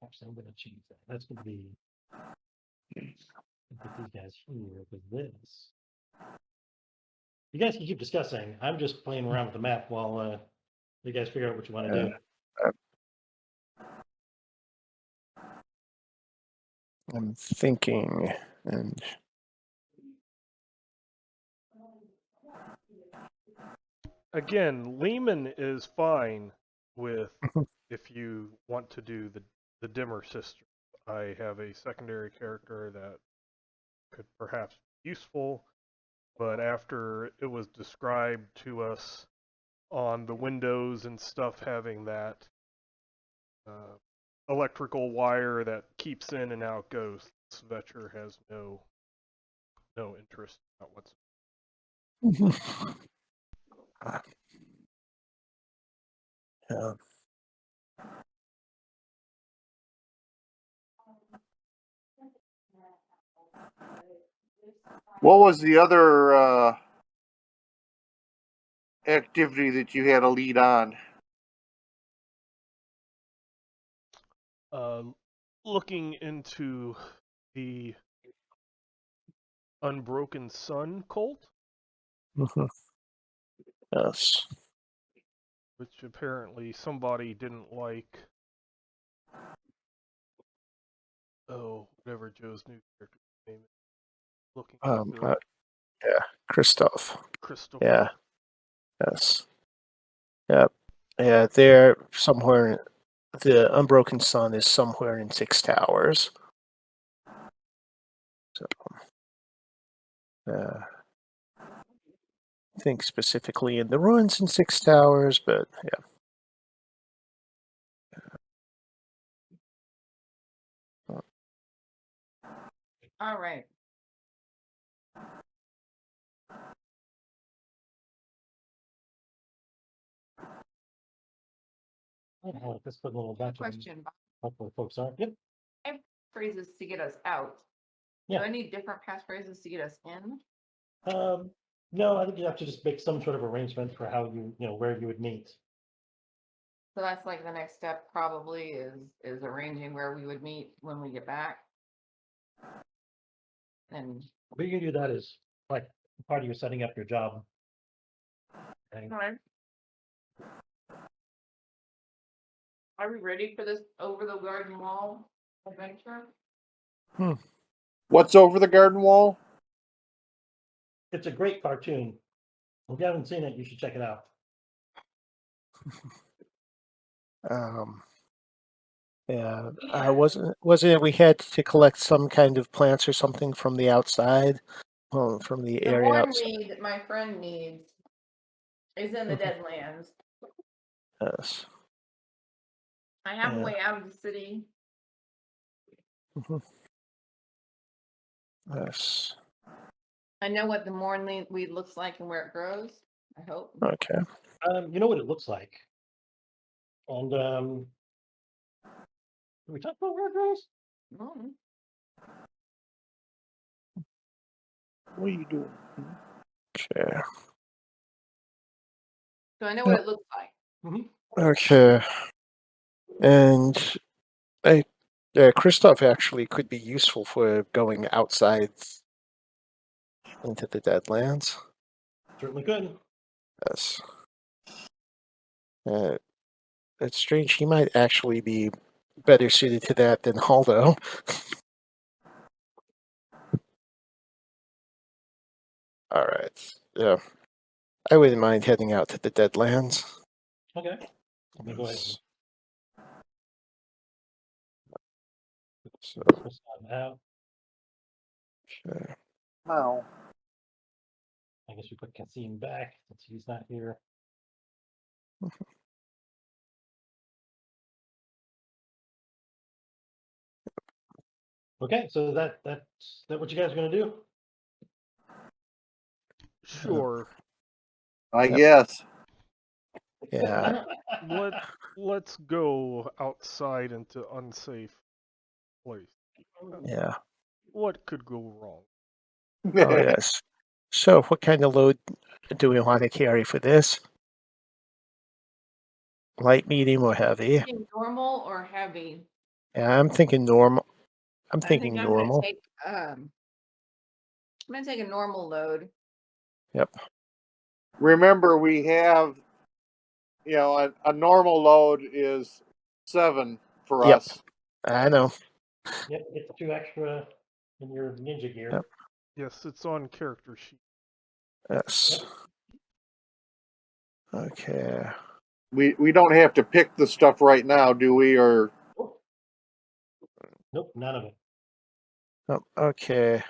Actually, I'm going to change that. That's going to be put these guys here with this. You guys can keep discussing. I'm just playing around with the map while you guys figure out what you want to do. I'm thinking, and Again, Lehman is fine with if you want to do the Dimmer sisters. I have a secondary character that could perhaps be useful, but after it was described to us on the windows and stuff having that electrical wire that keeps in and out ghosts, Vetcher has no interest in that whatsoever. yeah. What was the other activity that you had a lead on? Looking into the Unbroken Sun cult, Yes. which apparently somebody didn't like. Oh, whatever Joe's new character's name is. Looking into it. Yeah, Christoph. Christopher. Yeah. Yes. Yep. Yeah, they're somewhere. The Unbroken Sun is somewhere in 6 Towers. So, I think specifically in the ruins in 6 Towers, but yeah. All right. Let's put a little back. Question. Hopefully, folks are. Yep. Phrases to get us out. Yeah. Do I need different passphrases to get us in? No, I think you have to just make some sort of arrangement for how where you would meet. So that's like the next step probably is arranging where we would meet when we get back. And But you can do that as like part of your setting up your job. Okay. alright. Are we ready for this over the garden wall adventure? What's over the garden wall? It's a great cartoon. If you haven't seen it, you should check it out. Yeah, Yeah. wasn't it we had to collect some kind of plants or something from the outside, from the The area more outside? need that my friend needs is in the Deadlands. Yes. I have a Yeah. way out of the city. Yes. I know what the morning weed looks like and where it grows. I hope. Okay. You know what it looks like. And did we talk about where it grows? Mm. What are you doing? Okay. So I know what it looks like. Okay. And Christoph actually could be useful for going outside into the Deadlands. Certainly could. Yes. It's strange. He might actually be better suited to that than Haldo. All right. Yeah. I wouldn't mind heading out to the Deadlands. Okay. Let me go ahead and Yes. So, put this one out. okay. No. I guess we put Cassim back since he's not here. Okay, so that's that what you guys are gonna do? Sure. I Yep. guess. Yeah. Let's go outside into unsafe place. Yeah. What could go wrong? Oh, yes. So, what kind of load do we want to carry for this? Light, medium, or heavy? Thinking normal or heavy? Yeah, I'm thinking normal. I'm I think thinking I'm normal. I'm gonna take a normal load. Yep. Remember, we have, a normal load is 7 for Yep. us. I know. Yep, get the 2 extra in your ninja gear. Yep. Yes, it's on character sheet. Yes. Okay. We don't have to pick the stuff right now, do we? Or Nope, none of it. Oh, okay.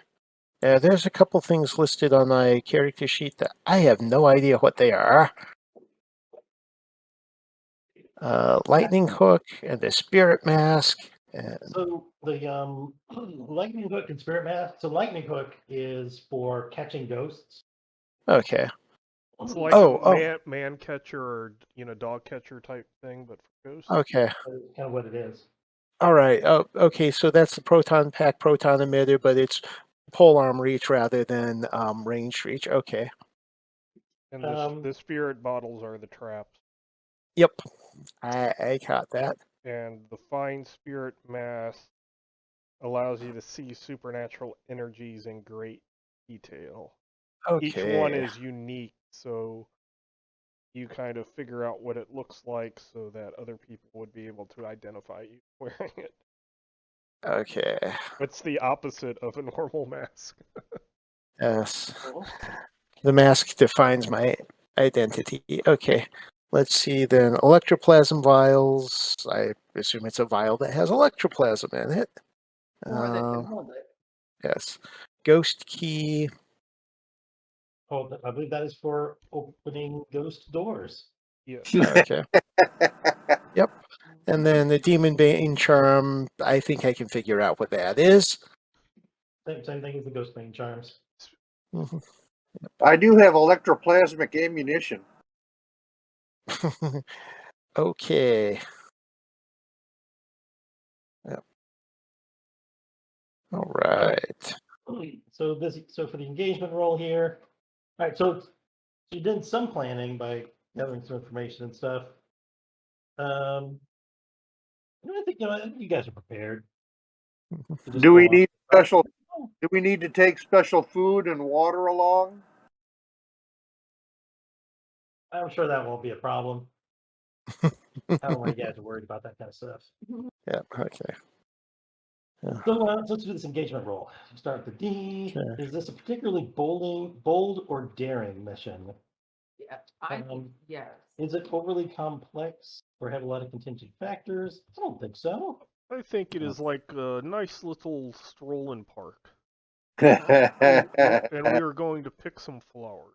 There's a couple things listed on my character sheet that I have no idea what they are. Lightning hook and the spirit mask. And So the lightning hook and spirit mask. So lightning hook is for catching ghosts. okay. It's like Oh, a man catcher or dog catcher type thing, but for ghosts. okay. That's kind of what it is. All right. Oh, okay. So that's the proton pack, proton emitter, but it's pole arm reach rather than range reach. Okay. And the spirit bottles are the traps. Yep. I caught that. And the fine spirit mass allows you to see supernatural energies in great detail. Okay. Each one is unique, so you kind of figure out what it looks like so that other people would be able to identify you wearing it. Okay. It's the opposite of a normal mask. Yes. The mask defines my identity. Okay. Let's see then. Electroplasm vials. I assume it's a vial that has electroplasm in it. Or that can hold it. Yes. Ghost key. Oh, I believe that is for opening ghost doors. Yes. Okay. Yep. And then the Demon Bane charm. I think I can figure out what that is. Same thing as the ghost bane charms. Mhm. I do have electroplasmic ammunition. Okay. Yep. All right. So for the engagement roll here. All right, so you did some planning by gathering some information and stuff. I think I think you guys are prepared. to just Do go we on. need special? Do we need to take special food and water along? I'm sure that won't be a problem. I don't want you guys are worried about that kind of stuff. Yeah. Okay. So let's do this engagement roll. Start with the D. Sure. Is this a particularly bold or daring mission? Yeah, I think Um, yes. Is it overly complex or have a lot of contingent factors? I don't think so. I think it is like a nice little stroll in park. And we are going to pick some flowers.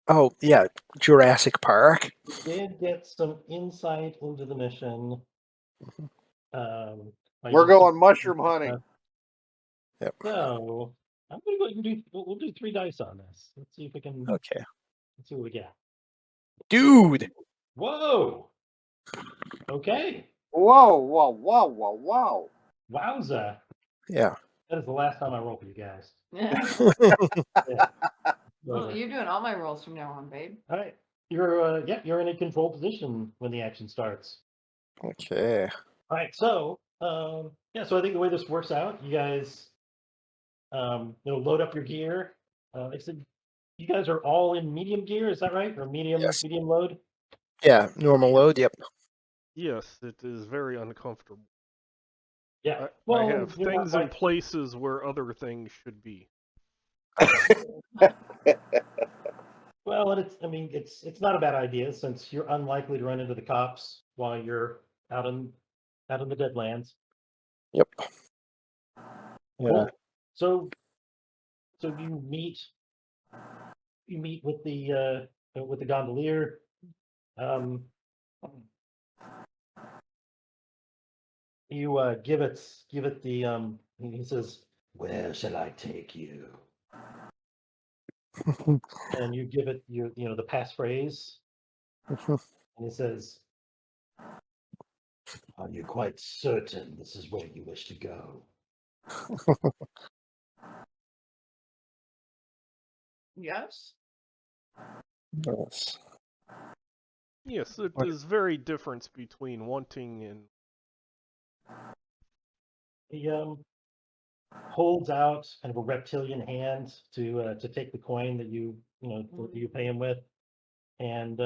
Oh yeah, Jurassic Park. You did get some insight into the mission. by We're doing some- going mushroom hunting. Yep. So I'm gonna go ahead and do. We'll do 3 dice on this. Let's see if we can. Okay. Let's see what we get. Dude. Whoa. Okay. Whoa, whoa, whoa, whoa, whoa. Wowza. Yeah. That is the last time I roll for you guys. Well, Yeah. Over. you're doing all my rolls from now on, babe. All right. You're in a control position when the action starts. Okay. All right. So so I think the way this works out, you guys load up your gear. I said you guys are all in medium gear, is that right? Or medium Yes. medium load? Yeah. Normal load. Yep. Yes, it is very uncomfortable. Yeah. I have you're not things in like- places where other things should be. Well, and it's not a bad idea since you're unlikely to run into the cops while you're out in the Deadlands. Yep. Yeah. Cool. So you meet with the gondolier. Um, you give it the he says, "Where shall I take you?" And you give it the passphrase, and he says, "Are you quite certain this is where you wish to go?" Yes. Yes. Yes, it Okay. is very different between wanting and He holds out kind of a reptilian hand to take the coin that that you pay him with, and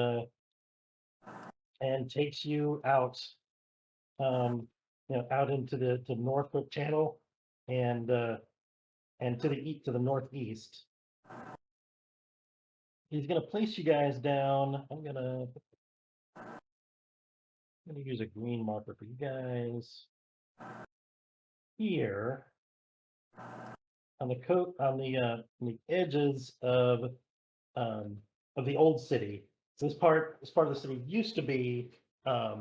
takes you out, out into the Norfolk Channel, and to the northeast. He's gonna place you guys down. I'm gonna use a green marker for you guys here on the edges of the old city. This part of the city used to be. I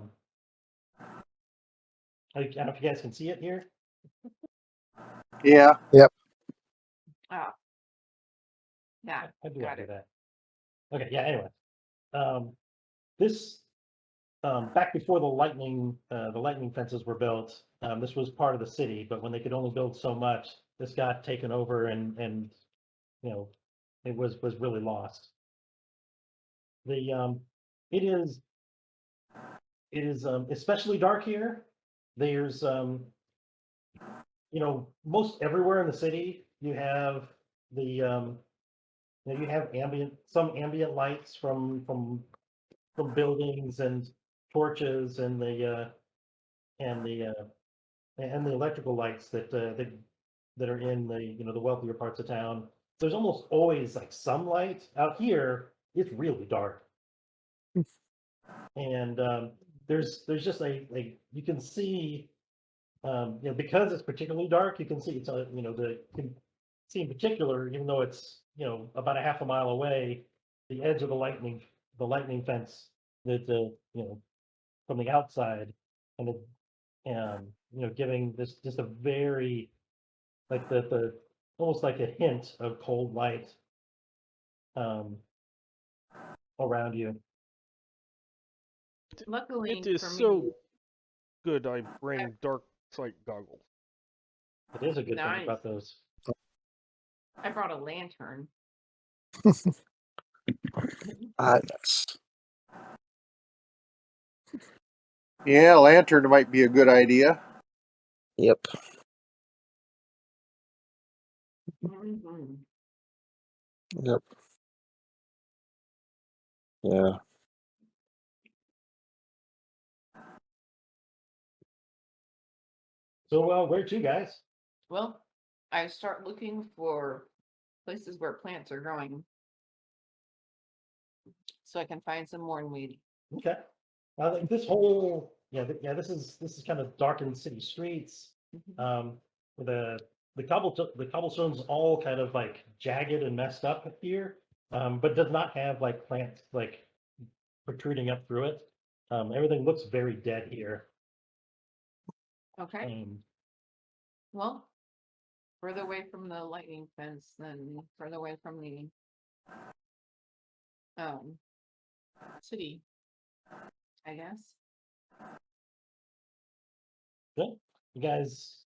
don't know if you guys can see it here. Yeah. Oh. Yeah. How do I Got do it. that? Okay. Yeah. Anyway, this back before the lightning fences were built, this was part of the city. But when they could only build so much, this got taken over, and it was really lost. The it is especially dark here. There's most everywhere in the city you have you have ambient lights from buildings and torches and the electrical lights that are in the wealthier parts of town. There's almost always like some light. Out here it's really dark, and there's just you can see, because it's particularly dark, you can see it's you can see in particular, even though it's about a half a mile away, the edge of the lightning fence that from the outside, and giving this just a very like the almost like a hint of cold light um, around you. Luckily it is for so me, good I bring dark sight goggles. It is a good thing Nice. about those. I brought a lantern. Yes. Yeah, lantern might be a good idea. Yep. Mhm. Yep. Yeah. So, where to, guys? Well, I start looking for places where plants are growing, so I can find some more weed. Okay. Like this whole, this is kind of darkened city streets. With the cobblestone's all kind of like jagged and messed up here, but does not have like plants like protruding up through it. Everything looks very dead here. Okay. Well, further away from the lightning fence, then further away from the city, I guess. Good. You guys,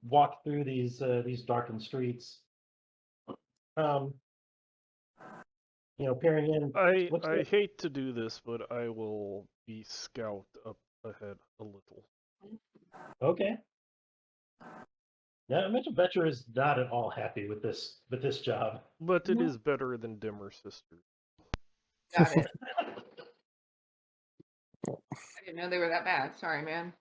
walk through these darkened streets. Peering in. What's I the, hate to do this, but I will be scout up ahead a little. okay. Yeah, I mentioned Betcher is not at all happy with this job. But it Mhm. is better than Dimmer Sister. Got it. I didn't know they were that bad. Sorry, man.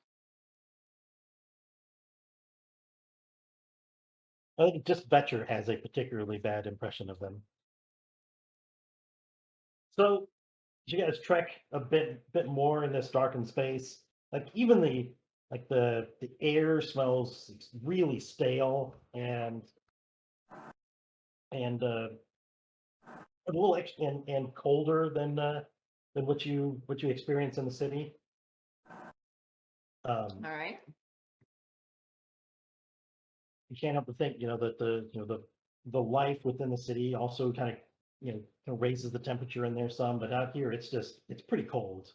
I think just Betcher has a particularly bad impression of them. So you guys trek a bit more in this darkened space. Like even the air smells really stale and a little extra and colder than what you experience in the city. All right. You can't help but think, that the life within the city also kind of kind of raises the temperature in there some, but out here it's pretty cold.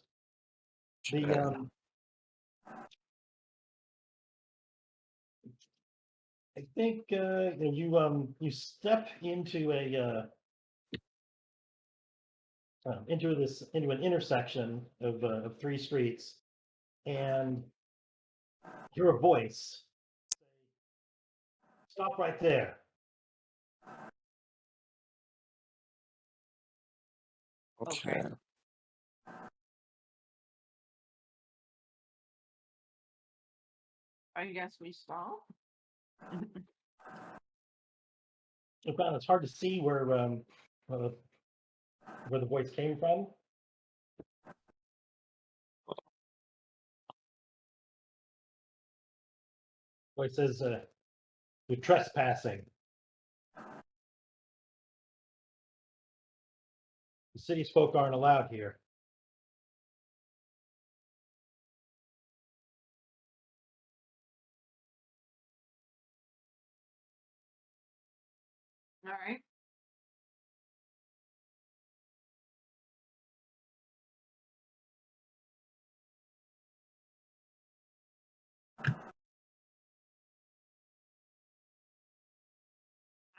The I think you step into into an intersection of three streets and hear a voice say, "Stop right there." Okay. I guess we stop. It's hard to see uh, where the voice came from. Voice says, "You're trespassing. The city's folk aren't allowed here." All right.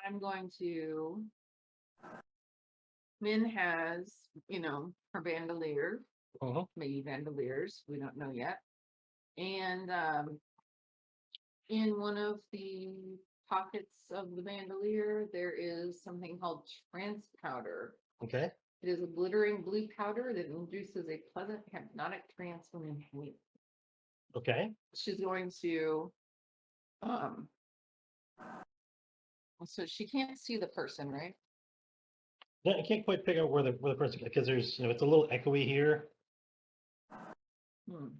I'm going to. Min has, her bandolier, maybe bandoliers. We don't know yet. And in one of the pockets of the bandolier, there is something called Trance Powder. Okay. It is a glittering blue powder that induces a pleasant hypnotic trance when inhaled. Okay. She's going to, so she can't see the person, right? Yeah, I can't quite pick out where the person, because there's it's a little echoey here. In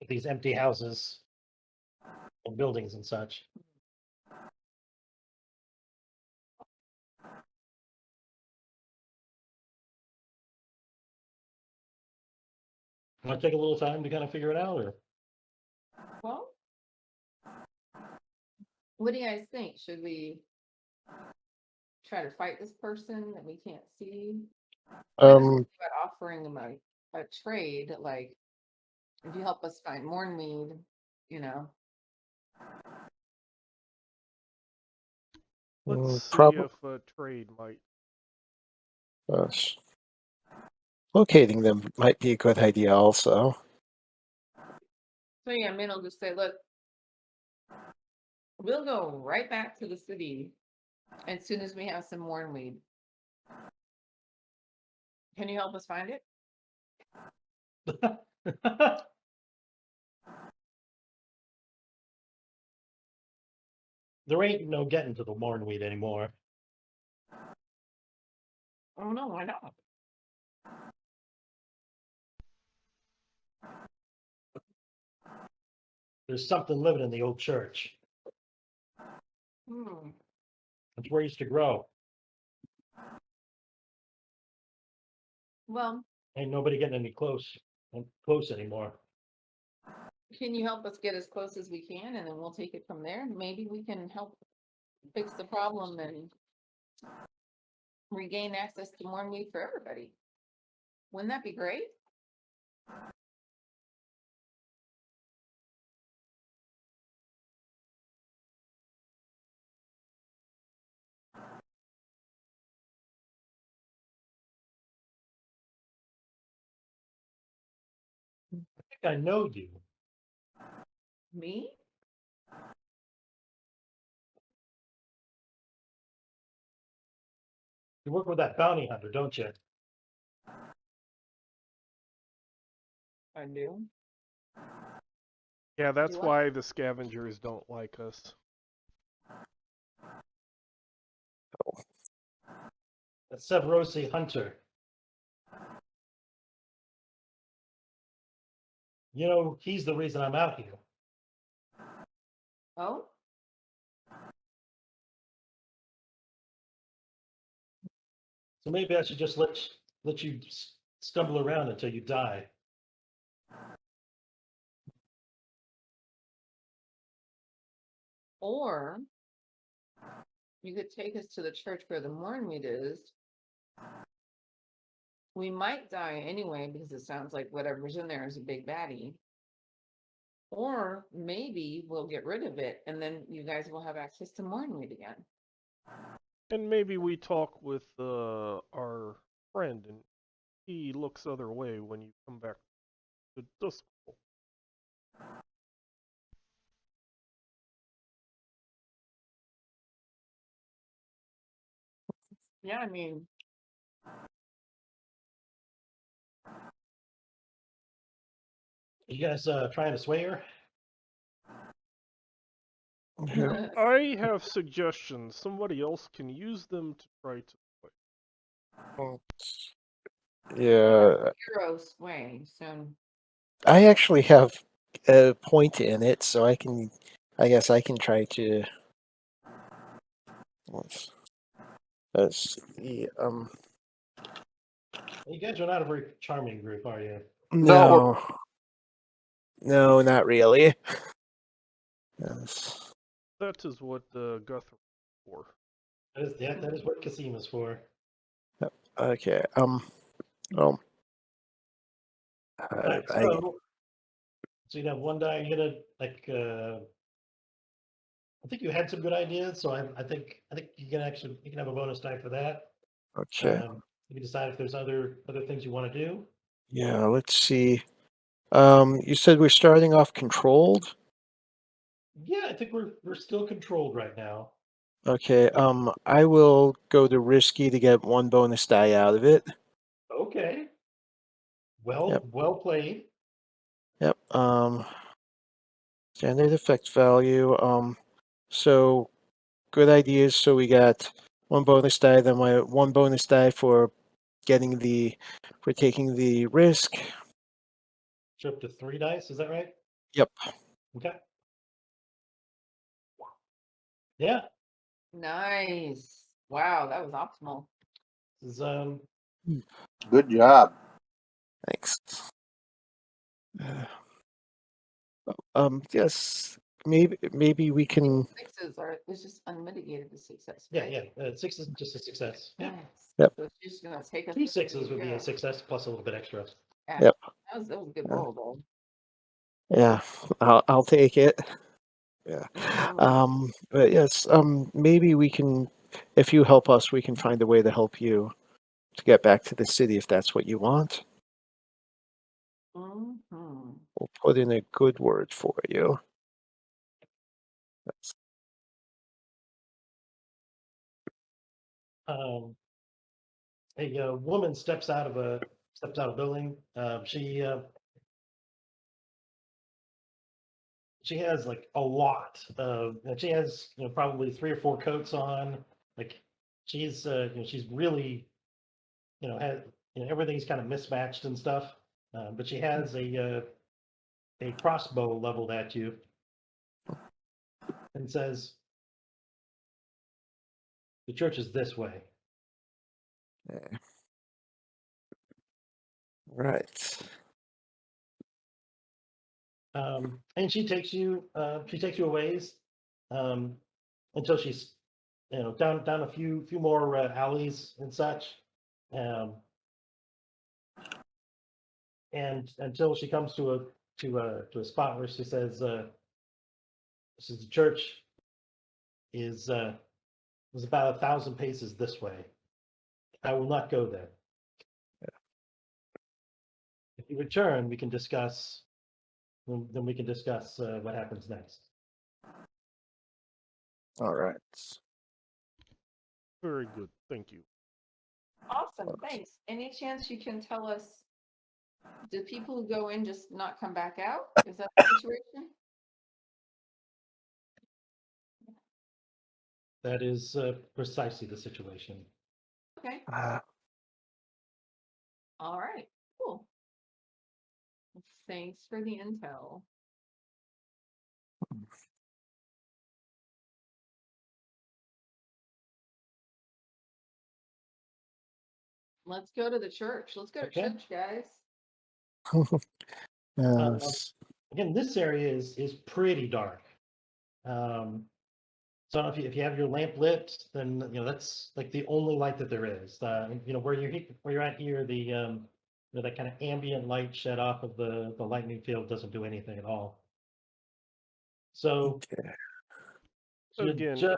these empty houses and buildings and such. Want to take a little time to kind of figure it out, or? Well, what do you guys think? Should we try to fight this person that we can't see? I was thinking about offering them a trade, like if you help us find more mead, you know. Let's see Probably. if a trade might. Locating them might be a good idea also. So yeah, Min will just say, look, we'll go right back to the city as soon as we have some more weed. Can you help us find it? There ain't no getting to the Mornweed anymore. Oh no, why not? There's something living in the old church. Hmm. That's where it used to grow. Well, Ain't nobody getting any close anymore. can you help us get as close as we can, and then we'll take it from there? Maybe we can help fix the problem and regain access to more meat for everybody. Wouldn't that be great? I think I know you. Me? You work with that bounty hunter, don't you? I do. Yeah, that's Do I? why the scavengers don't like us. That Severosi hunter. You know, he's the reason I'm out here. Oh, So maybe I should just let you stumble around until you die. or you could take us to the church where the morn meat is. We might die anyway because it sounds like whatever's in there is a big baddie. Or maybe we'll get rid of it and then you guys will have access to morn meat again. And maybe we talk with our friend, and he looks other way when you come back to Doskvol. Yeah, I mean, You guys trying to sway her? Yeah. I have suggestions. Somebody else can use them to try to play. Yeah, hero sway. So I actually have a point in it, so I guess I can try to. Let's see. You guys are not a very charming group, are you? No, no, not really. Yes. That is what Guthrie is for. That is what Kasim is for. Okay. Well, Alright, so you have one die. You're gonna like. I think you had some good ideas, so I think you can have a bonus die for that. okay. You can decide if there's other things you want to do. Yeah. Let's see. You said we're starting off controlled. Yeah, I think we're still controlled right now. Okay. I will go to risky to get one bonus die out of it. Okay. Well, Yep. well played. Yep. Standard effect value. So good ideas. So we got one bonus die, then one bonus die for taking the risk. You're up to 3 dice. Is that right? Yep. Okay. Yeah. nice. Wow, that was optimal. This is Good job. Thanks. Yes. Maybe we can. Sixes are it's just unmitigated to success. yeah, Right? yeah. 6 is just a success. Yeah. Yes. Yep. So she's gonna take us 2 to sixes would be zero. a success plus a little bit extra. Yeah. Yep. That was a good Yeah. roll though. Yeah, I'll take it. Yeah. Mhm. But yes, maybe we can, if you help us, we can find a way to help you to get back to the city if that's what you want. Mhm. We'll put in a good word for you. That's, A woman steps out of a building. She has like a lot of. And she has probably 3 or 4 coats on. Like she's she's really has everything's kind of mismatched and stuff. But she has a crossbow leveled at you and says, "The church is this way." right. And she takes you a ways until she's down a few more alleys and such, um, and until she comes to a spot where she says, "The church is about 1,000 paces this way. I will not go there. If you return, we can discuss. Then we can discuss what happens next." All right. Very good. Thank you. Awesome, thanks. Any chance you can tell us, do people who go in just not come back out? Is that the situation? That is precisely the situation. Okay, Uh, all right, cool. Thanks for the intel. Let's go to the church. Let's go to Okay. church, guys. yes. Again, this area is pretty dark. Um, so I don't know if you have your lamp lit, then that's like the only light that there is. Where you're at here, that kind of ambient light shed off of the lightning field doesn't do anything at all. So, Okay. so you Again, just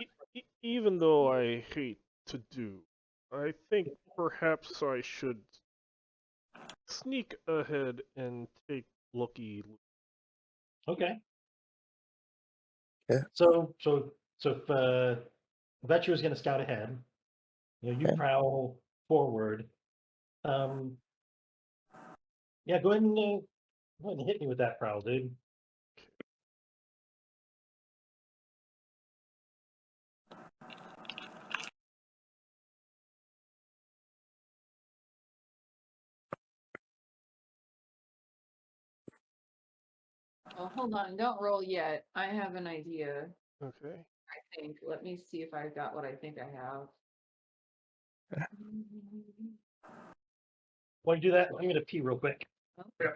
even though I hate to do, I think perhaps I should sneak ahead and take looky. okay. Yeah. So if Vetcher is going to scout ahead, you Okay. prowl forward. Yeah, go ahead and hit me with that prowl, dude. Oh, hold on, don't roll yet. I have an idea, Okay. I think. Let me see if I got what I think I have. While you do that, I'm going to pee real quick. Oh, okay.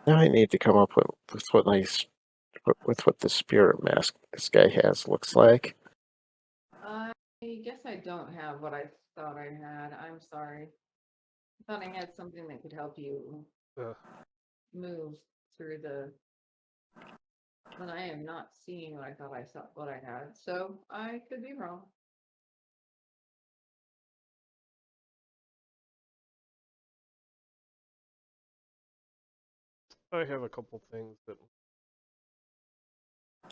Now I need to come up with with what the spirit mask this guy has looks like. I guess I don't have what I thought I had. I'm sorry. I thought I had something that could help you Uh, move through the. But I am not seeing what I thought I saw what I had, so I could be wrong. I have a couple things that.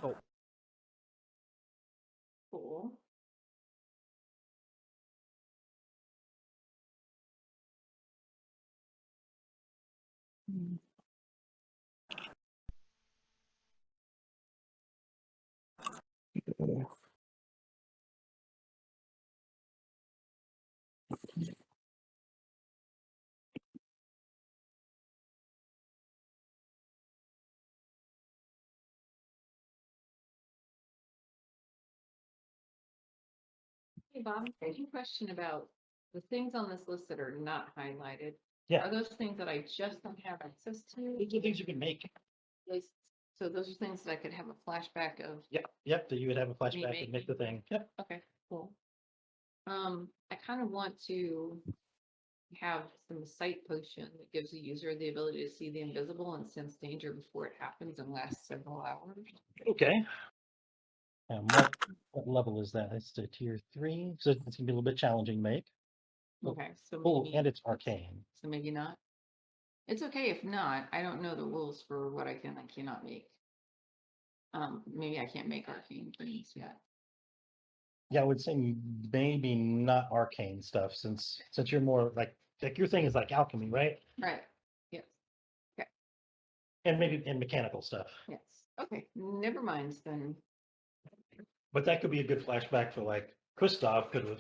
Oh, Cool. Hey, Bob, I have a question about the things on this list that are not highlighted. Yeah. Are those things that I just don't have access to? These are things you can make. Those- So those are things that I could have a flashback of. Yep, that you would have a flashback and make the thing. Yep. Okay, cool. I kind of want to have some sight potion that gives the user the ability to see the invisible and sense danger before it happens and lasts several hours. Okay. What level is that? It's a tier 3, so it's gonna be a little bit challenging to make. Oh, Okay, so Oh, maybe, and it's arcane. so maybe not. It's okay if not. I don't know the rules for what I can and cannot make. Maybe I can't make arcane things yet. Yeah, I would say maybe not arcane stuff, since you're more like your thing is like alchemy, right? Right. Yes. And maybe in mechanical stuff. Yes. Okay. Never mind then. But that could be a good flashback for like Christoph could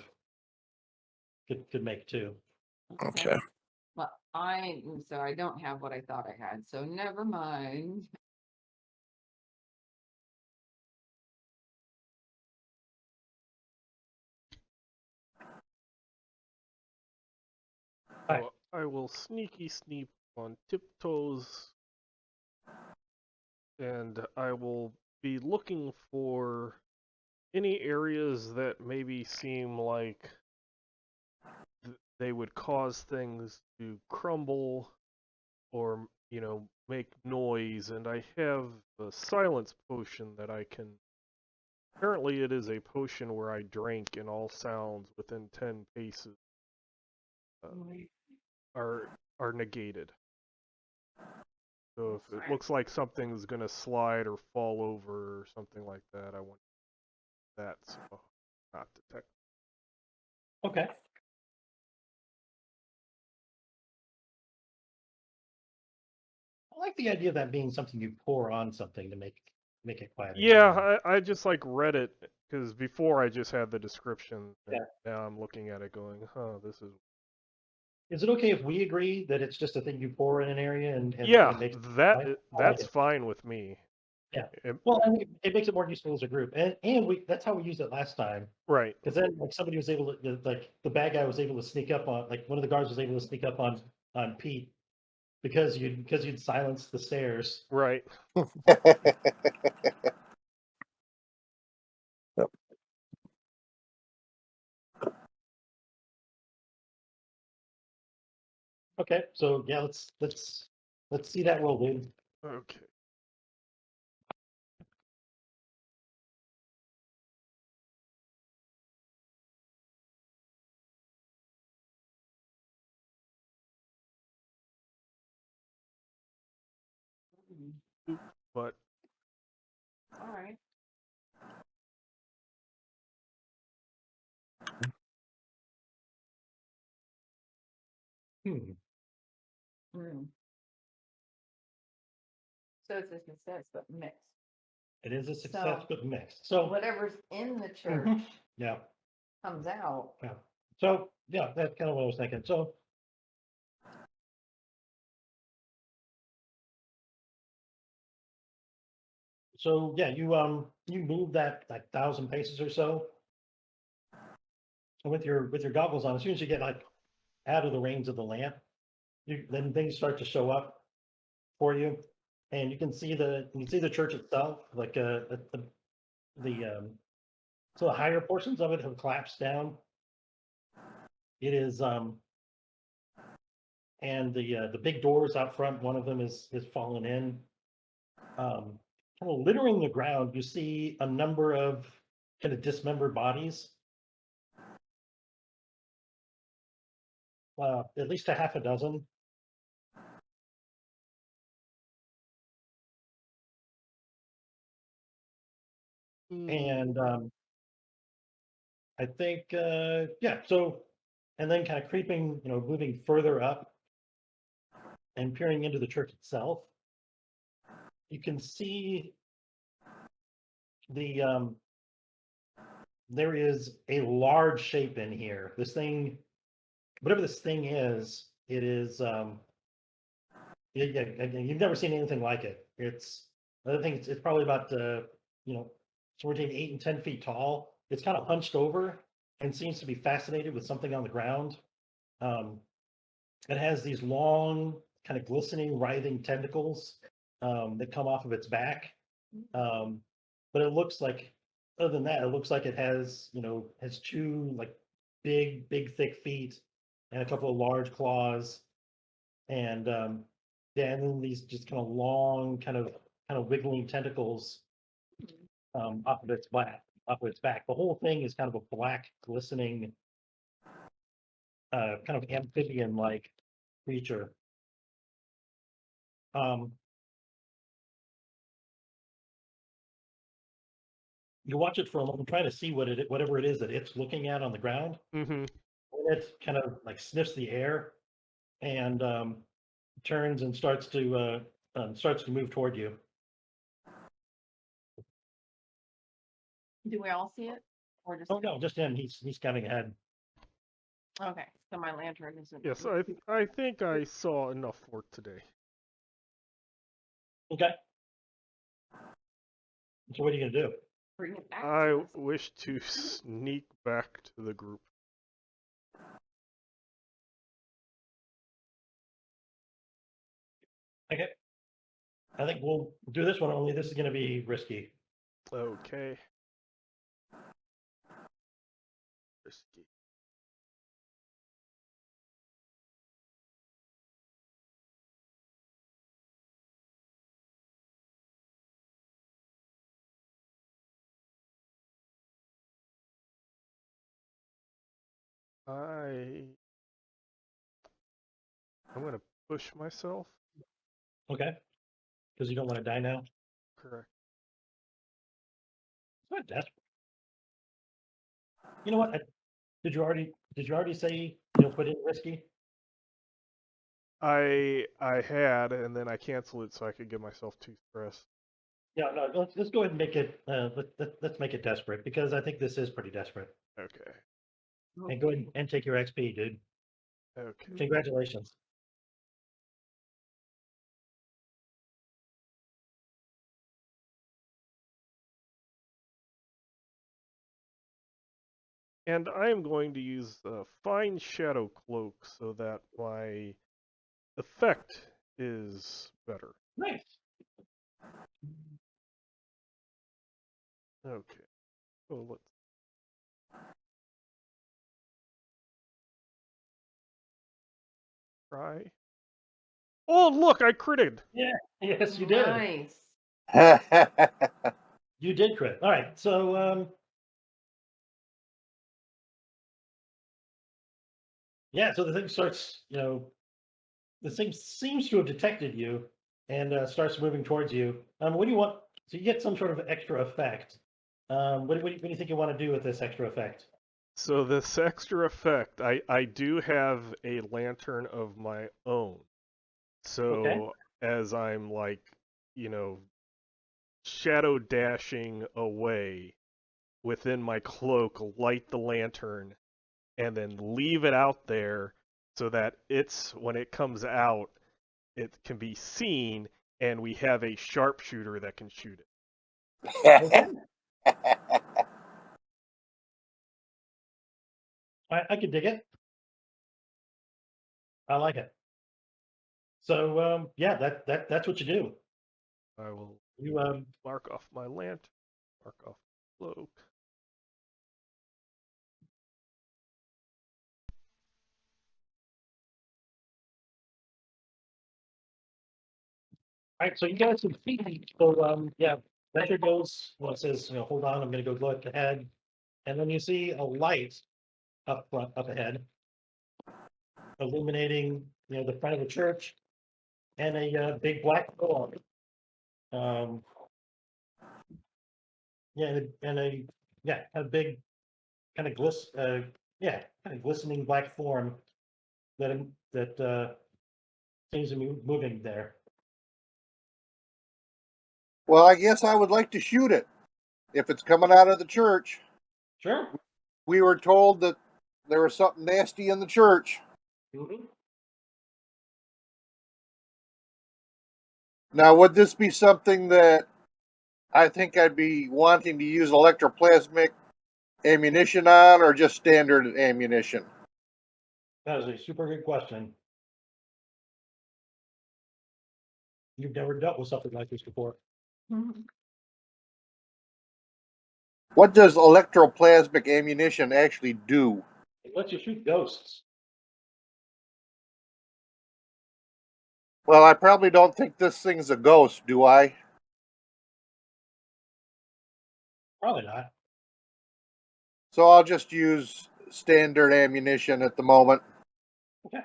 make too. Okay. Well, so I don't have what I thought I had, so never mind. Alright. So I will sneaky sneak on tiptoes, and I will be looking for any areas that maybe seem like they would cause things to crumble or, make noise. And I have a silence potion that I can. Apparently, it is a potion where I drink, and all sounds within 10 paces are negated. So if it looks like something's gonna slide or fall over or something like that, I want that so not detect. Okay. I like the idea of that being something you pour on something to make it quiet. Yeah, I just like read it because before I just had the description. And Yeah. now I'm looking at it going, huh, this is. Is it okay if we agree that it's just a thing you pour in an area and Yeah, it makes that's like it. fine with me. Yeah. It- Well, I think it makes it more useful as a group, and that's how we used it last time. right. Because then, like, somebody was able to, like, the bad guy was able to sneak up on, like, one of the guards was able to sneak up on Pete because you'd silenced the stairs. Right. Okay, so yeah, let's see that roll, dude. Okay. But All right. Hmm. So it's a success, but mixed. It is a success, So- but mixed. So Whatever's in the church yeah, comes out. yeah. So yeah, that's kind of what I was thinking. So yeah, you move that like 1,000 paces or so. And with your goggles on, as soon as you get like out of the range of the lamp, then things start to show up for you, and you can see the church itself, like so the higher portions of it have collapsed down. It is and the big doors out front, one of them is fallen in. Kind of littering the ground, you see a number of kind of dismembered bodies. At least a half a dozen. And I think yeah, so and then kind of creeping, moving further up and peering into the church itself, you can see there is a large shape in here. This thing, whatever this thing is, it is you've never seen anything like it. I think it's probably about somewhere between 8 and 10 feet tall. It's kind of hunched over, and seems to be fascinated with something on the ground. It has these long, kind of glistening, writhing tentacles that come off of its back. But it looks like, other than that, it looks like it has, has two like big, thick feet and a couple of large claws, and yeah, and then these just kind of long, kind of wiggling tentacles off of its back. The whole thing is kind of a black, glistening, kind of amphibian-like creature. You watch it for a moment, try to see whatever it is that it's looking at on the ground. Mm-hmm. And it kind of like sniffs the air and turns and starts to move toward you. Do we all see it? Or just Oh no, just him. He's scouting ahead. okay. So my lantern isn't. Yes, I think I saw enough for today. Okay. So what are you gonna do? Bring it back. I to us. wish to sneak back to the group. Okay. I think we'll do this one, only this is gonna be risky. Okay. Risky. I'm gonna push myself. Okay. Because you don't want to die now. Correct. It's not desperate. You know what? Did you already say put in risky? I had, and then I canceled it so I could get myself too stressed. Yeah, no, let's go ahead and make it let's make it desperate, because I think this is pretty desperate. Okay. And go ahead and take your XP, dude. Okay. Congratulations. And I am going to use the Fine Shadow Cloak so that my effect is better. Nice. Okay. So let's try. Oh, look, I critted. Yeah. Yes, you did. Nice. You did crit. All right. So yeah, so the thing starts, the thing seems to have detected you and starts moving towards you. What do you want? So you get some sort of extra effect. What do you think you want to do with this extra effect? So this extra effect, I do have a lantern of my own. So Okay. as I'm like, shadow dashing away within my cloak, light the lantern, and then leave it out there so that when it comes out, it can be seen, and we have a sharpshooter that can shoot it. Okay. I could dig it. I like it. So yeah, that's what you do. I will You mark off my lantern, mark off the cloak. all right, so you guys can see. So yeah, Venture goes, well, it says, hold on, I'm gonna go look ahead. And then you see a light up ahead, illuminating, the front of the church, and a big black door. Yeah, a big kind of glistening black form that seems to be moving there. Well, I guess I would like to shoot it if it's coming out of the church. Sure. We were told that there was something nasty in the church. Mm-hmm. Now, would this be something that I think I'd be wanting to use electroplasmic ammunition on, or just standard ammunition? That is a super good question. You've never dealt with something like this before. Mhm. What does electroplasmic ammunition actually do? It lets you shoot ghosts. Well, I probably don't think this thing's a ghost, do I? Probably not. So I'll just use standard ammunition at the moment. Okay.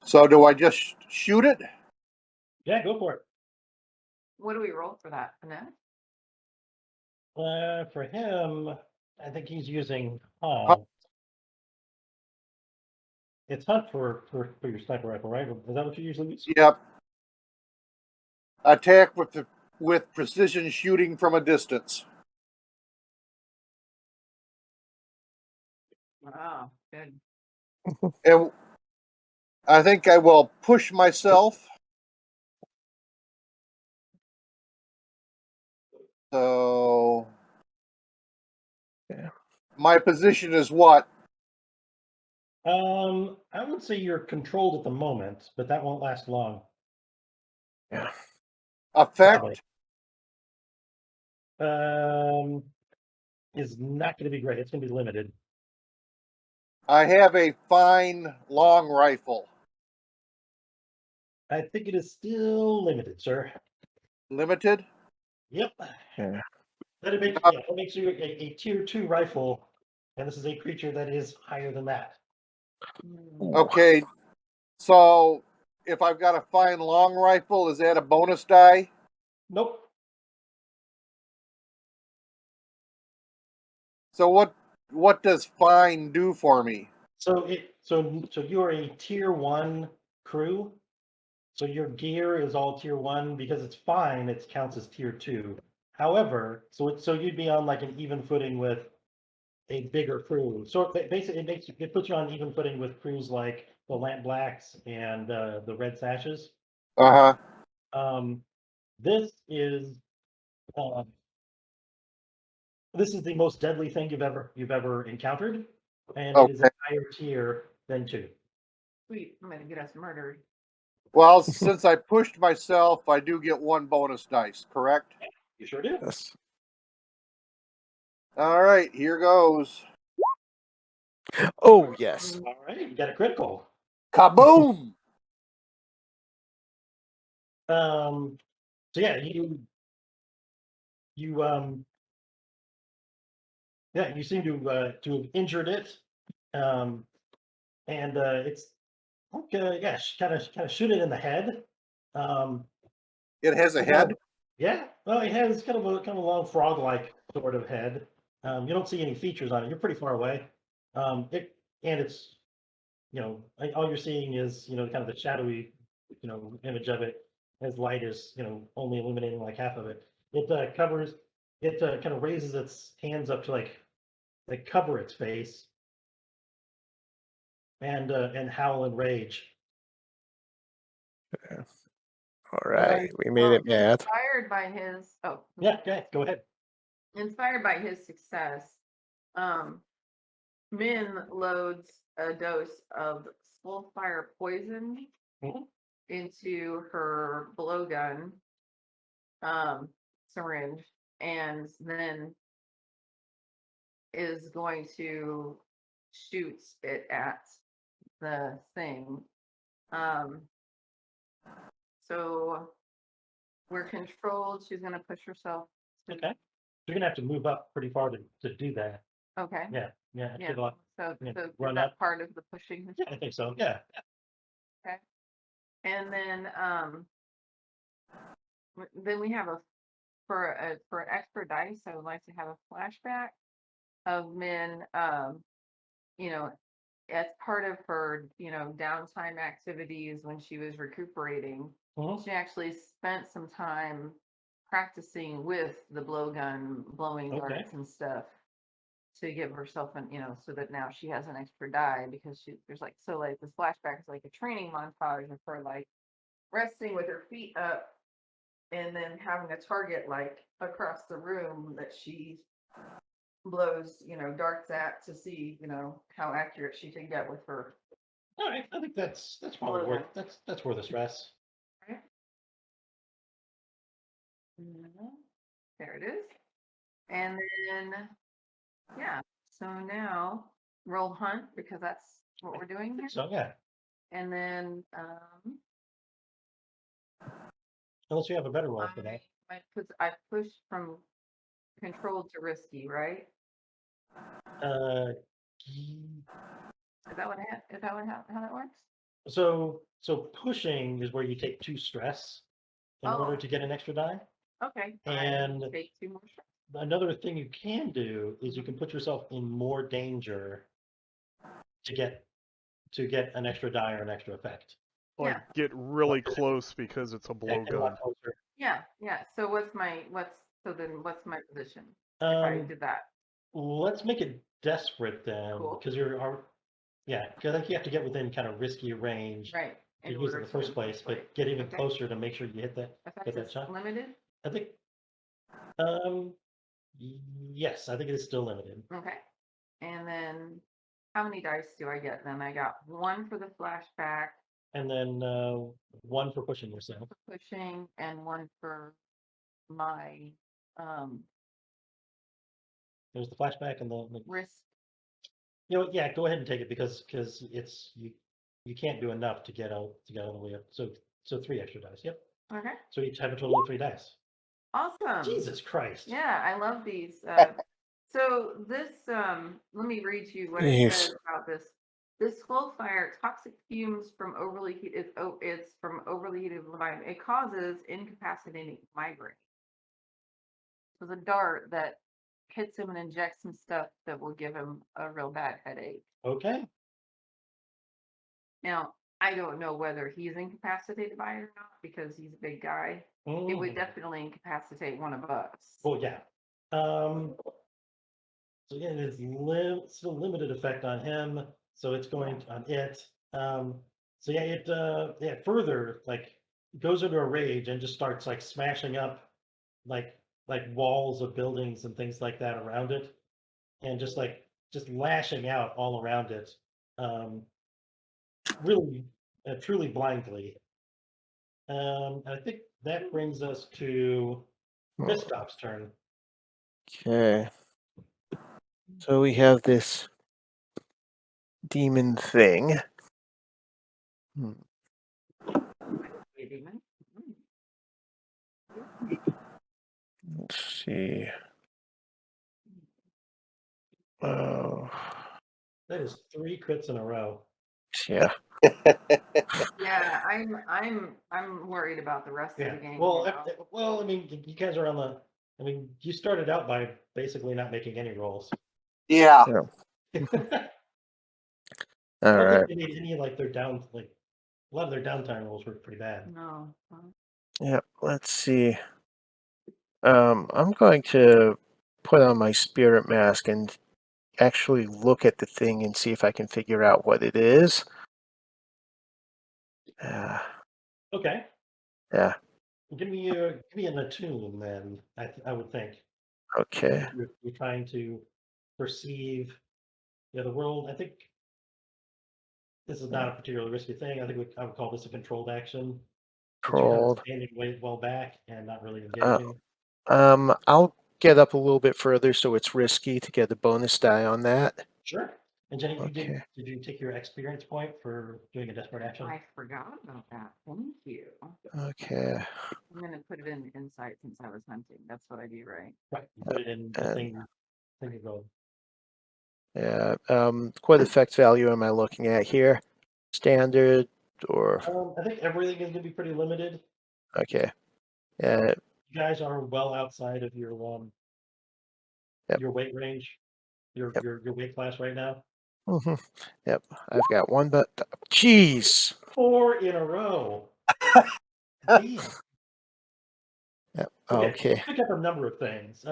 So do I just shoot it? Yeah, go for it. What do we roll for that, Annette? For him, I think he's using Hunt. It's hunt for your sniper rifle, right? Is that what you usually use? Yep. Attack with precision shooting from a distance. Wow, good. And I think I will push myself. So Yeah. my position is what? I would say you're controlled at the moment, but that won't last long. Yeah. Effect? Probably. Is not going to be great. It's going to be limited. I have a fine long rifle. I think it is still limited, sir. Limited? Yep. Yeah. That makes you a tier 2 rifle, and this is a creature that is higher than that. Mm. Okay. So if I've got a fine long rifle, is that a bonus die? Nope. So what does fine do for me? So you are a tier 1 crew. So your gear is all tier 1 because it's fine. It counts as tier 2. However, so you'd be on like an even footing with a bigger crew. So basically, it puts you on even footing with crews like the Lamp Blacks and the Red Sashes. Uh-huh. This is this is the most deadly thing you've ever encountered, and it is a Okay. higher tier than 2. Sweet, I'm gonna get us murdered. Well, since I pushed myself, I do get one bonus dice, correct? You sure do. Yes. All right, here goes. Oh yes. All right, you got a critical. Kaboom! So yeah, you seem to have injured it, and it's like kind of shoot it in the head. It has a head? Yeah, well, it has kind of a long frog-like sort of head. You don't see any features on it. You're pretty far away. It's all you're seeing is kind of the shadowy image of it, as light is only illuminating like half of it. It kind of raises its hands up to like cover its face and howl in rage. All right. We made it mad. Inspired by his Yeah, go ahead. inspired by his success, Min loads a dose of Skullfire poison Mhm. into her blowgun syringe, and then is going to shoot it at the thing. So we're controlled. She's gonna push herself. Okay. You're gonna have to move up pretty far to do that. Okay. Yeah. Yeah. Take a lot. So Yeah, is run that up. part of the pushing? Yeah, I think so. Yeah. Okay. And then we have for extra dice, I would like to have a flashback of Min, as part of her, downtime activities when she was recuperating. Mhm. She actually spent some time practicing with the blowgun, blowing Okay. darts and stuff. to give herself an, so that now she has an extra die because there's like, so like this flashback is like a training montage of her like resting with her feet up and then having a target like across the room that she blows, darts at to see, how accurate she can get with her. All right, I think that's probably More worth that's worth the stress. Right? There it is. And then, yeah, so now roll hunt because that's what we're doing here. So yeah, And then unless you have a better roll for that. I pushed from controlled to risky, right? Is that what how that works? So pushing is where you take 2 stress in order to get an extra die. Okay. And I take 2 more stress. another thing you can do is you can put yourself in more danger to get an extra die or an extra effect. Like get really close because it's a Get a blowgun. lot closer. Yeah. So what's my position if I did that? Let's make it desperate then, Cool. because because I think you have to get within kind of risky range Right. to use it in the first place, but get even closer to make sure you hit that shot. Limited? I think, yes, I think it is still limited. Okay. And then how many dice do I get then? I got 1 for the flashback. And then 1 for pushing yourself. Pushing and 1 for my There's the flashback and the risk. go ahead and take it because it's you can't do enough to get all the way up. So 3 extra dice. Yep. Okay. So each have a total of 3 dice. Awesome. Jesus Christ. Yeah, I love these. So this, let me read you what it Yes. says about this. This full fire toxic fumes from overly heated. It's from overly heated environment. It causes incapacitating migraine. So the dart that hits him and injects some stuff that will give him a real bad headache. Okay. Now, I don't know whether he's incapacitated by it or not because he's a big guy. It would definitely incapacitate one of us. Well, yeah. So again, it's still limited effect on him, so it's going on it. So yeah, it further like goes into a rage and just starts like smashing up like walls of buildings and things like that around it, and just lashing out all around it, really truly blindly. I think that brings us to Kristoff's turn. Okay. So we have this demon thing. Let's see. Oh, That is 3 crits in a row. yeah. Yeah, I'm worried about the rest of the game. Well, I mean, you guys are on the. I mean, you started out by basically not making any rolls. Yeah. I All don't right. think they made any a lot of their downtime rolls were pretty bad. No. Yeah. Let's see. I'm going to put on my spirit mask and actually look at the thing and see if I can figure out what it is. Okay. Yeah. Give me an attune then. I would think. Okay. You're trying to perceive the world. I think this is not a particularly risky thing. I think I would call this a controlled action. Since you're kind of Controlled. standing way well back and not really engaging. I'll get up a little bit further, so it's risky to get a bonus die on that. Sure. And Jenny, Okay. did you take your experience point for doing a desperate action? I forgot about that. Thank you. Okay. I'm gonna put it in insight since I was hunting. That's what I do, right? Right. You put it in the thing you rolled. Yeah. What effect value am I looking at here? Standard or I think everything is going to be pretty limited. okay. You guys are well outside of your your weight range, your weight class right now. Mm-hmm. Yep. I've got one, but jeez. 4 in a row. Damn. Yep. Okay. Okay. Pick up a number of things.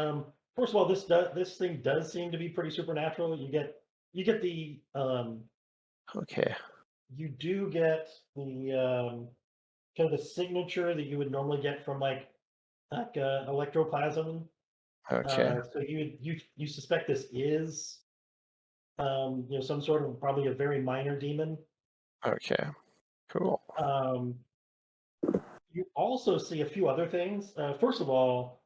First of all, this thing does seem to be pretty supernatural. You get the Okay. you do get the kind of the signature that you would normally get from like electroplasm. Okay. So you suspect this is some sort of probably a very minor demon. Okay. Cool. You also see a few other things. First of all,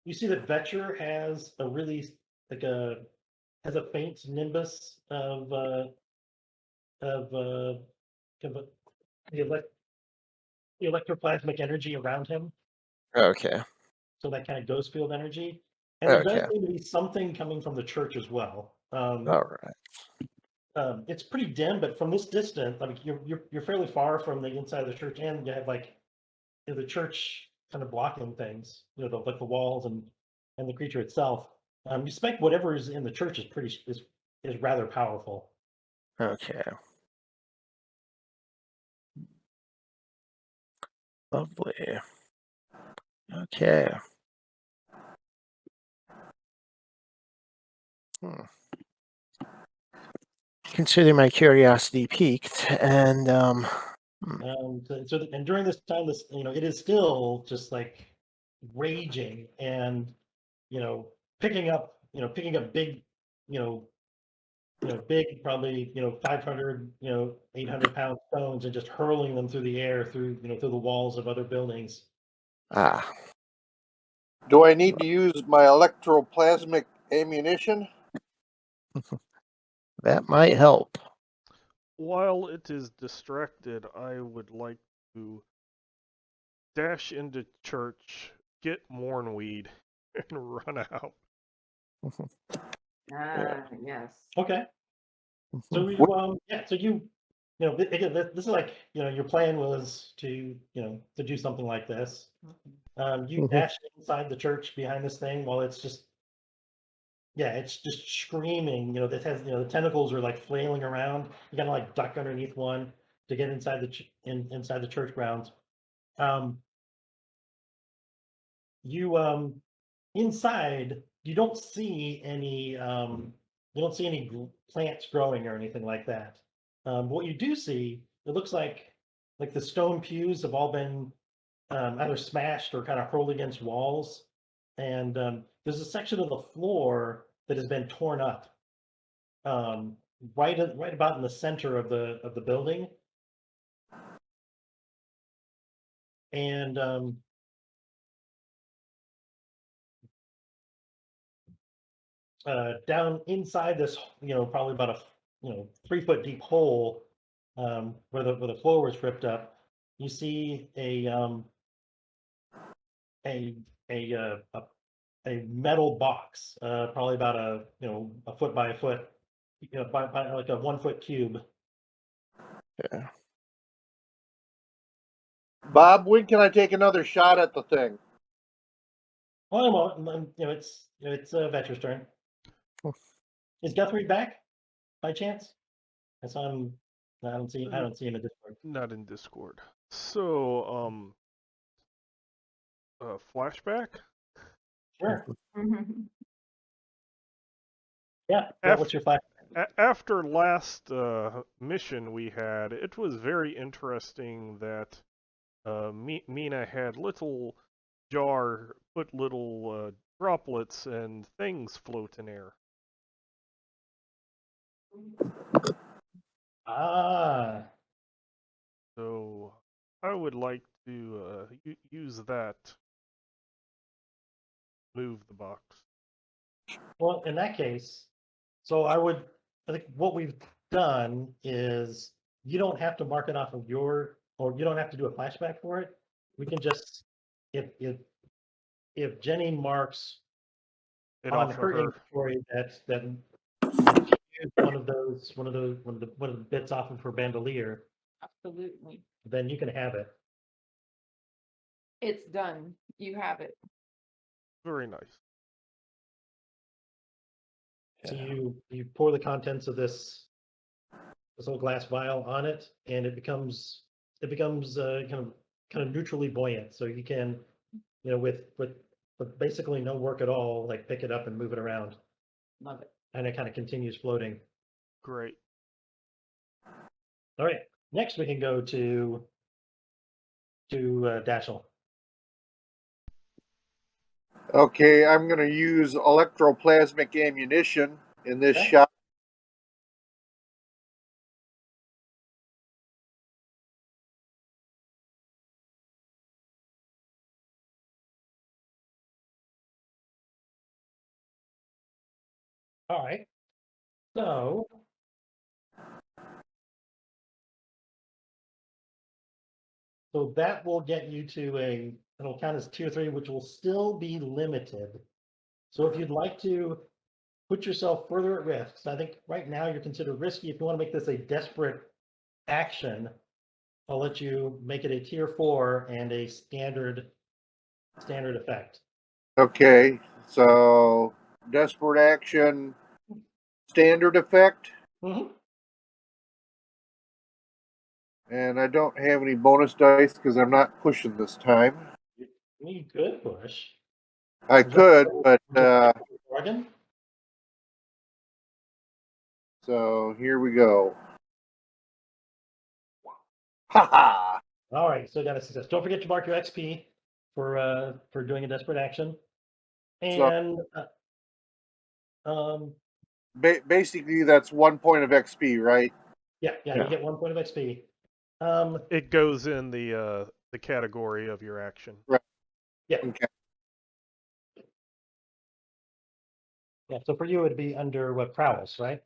you see that Vetcher has a really like a has a faint nimbus of kind of the, the electroplasmic energy around him. Okay. So that kind of ghost field energy. And there does Okay. seem to be something coming from the church as well. All right. It's pretty dim, but from this distance, I mean, you're fairly far from the inside of the church, and you have like the church kind of blocking things, like the walls and the creature itself. You suspect whatever is in the church is rather powerful. Okay. Lovely. Okay. Consider my curiosity piqued, and And during this time, it is still just like raging and picking up big, you know, big, probably 500, 800-pound stones and just hurling them through the air through the walls of other buildings. ah, Do I need to use my electroplasmic ammunition? that might help. While it is distracted, I would like to dash into church, get Mornweed, and run out. Yes. Okay. So again, this is like, your plan was to do something like this. You dash inside the church behind this thing while it's just screaming. That has the tentacles are like flailing around. You gotta like duck underneath one to get inside inside the church grounds. Um, you inside you don't see any plants growing or anything like that. What you do see, it looks like the stone pews have all been either smashed or kind of hurled against walls, and there's a section of the floor that has been torn up, right about in the center of the building, and down inside this, probably about a 3-foot deep hole, where the floor was ripped up. You see a a uh, a, a metal box, probably about a foot by a foot, by like a 1-foot cube. Yeah. Bob, when can I take another shot at the thing? Well, it's Vetcher's turn. Is Guthrie back by chance? I saw him. I don't see him in Discord. Not in Discord. So, flashback? Sure. Mhm. Yeah. Af- What's your flash? After last mission we had, it was very interesting that Mina had little jar, put little droplets and things float in air. Ah. So I would like to use that. Move the box. Well, in that case, I think what we've done is you don't have to mark it off of or you don't have to do a flashback for it. We can just, if Jenny marks It on off of her her. inventory that she used one of the bits off of her bandolier, Absolutely. then you can have it. It's done. You have it. Very nice. So you pour the contents of this little glass vial on it, and it becomes kind of neutrally buoyant. So you can, with but basically no work at all. Like pick it up and move it around, Love it. and it kind of continues floating. Great. All right, next we can go to Dashel. Okay, I'm going to use electroplasmic ammunition in this Okay. shot. All right, so that will get you to it'll count as tier 3, which will still be limited. So if you'd like to put yourself further at risk, so I think right now you're considered risky. If you want to make this a desperate action, I'll let you make it a tier 4 and a standard effect. Okay, so desperate action, standard effect, Mm-hmm. and I don't have any bonus dice because I'm not pushing this time. You could push. I could, but Bargain. so here we go. Haha! All right, so got a success. Don't forget to mark your XP for doing a desperate action. And Basically, that's 1 point of XP, right? yeah, Yeah. you get 1 point of XP. It goes in the category of your action. Right. Yeah. Okay. Yeah, so for you it'd be under what, prowess, right?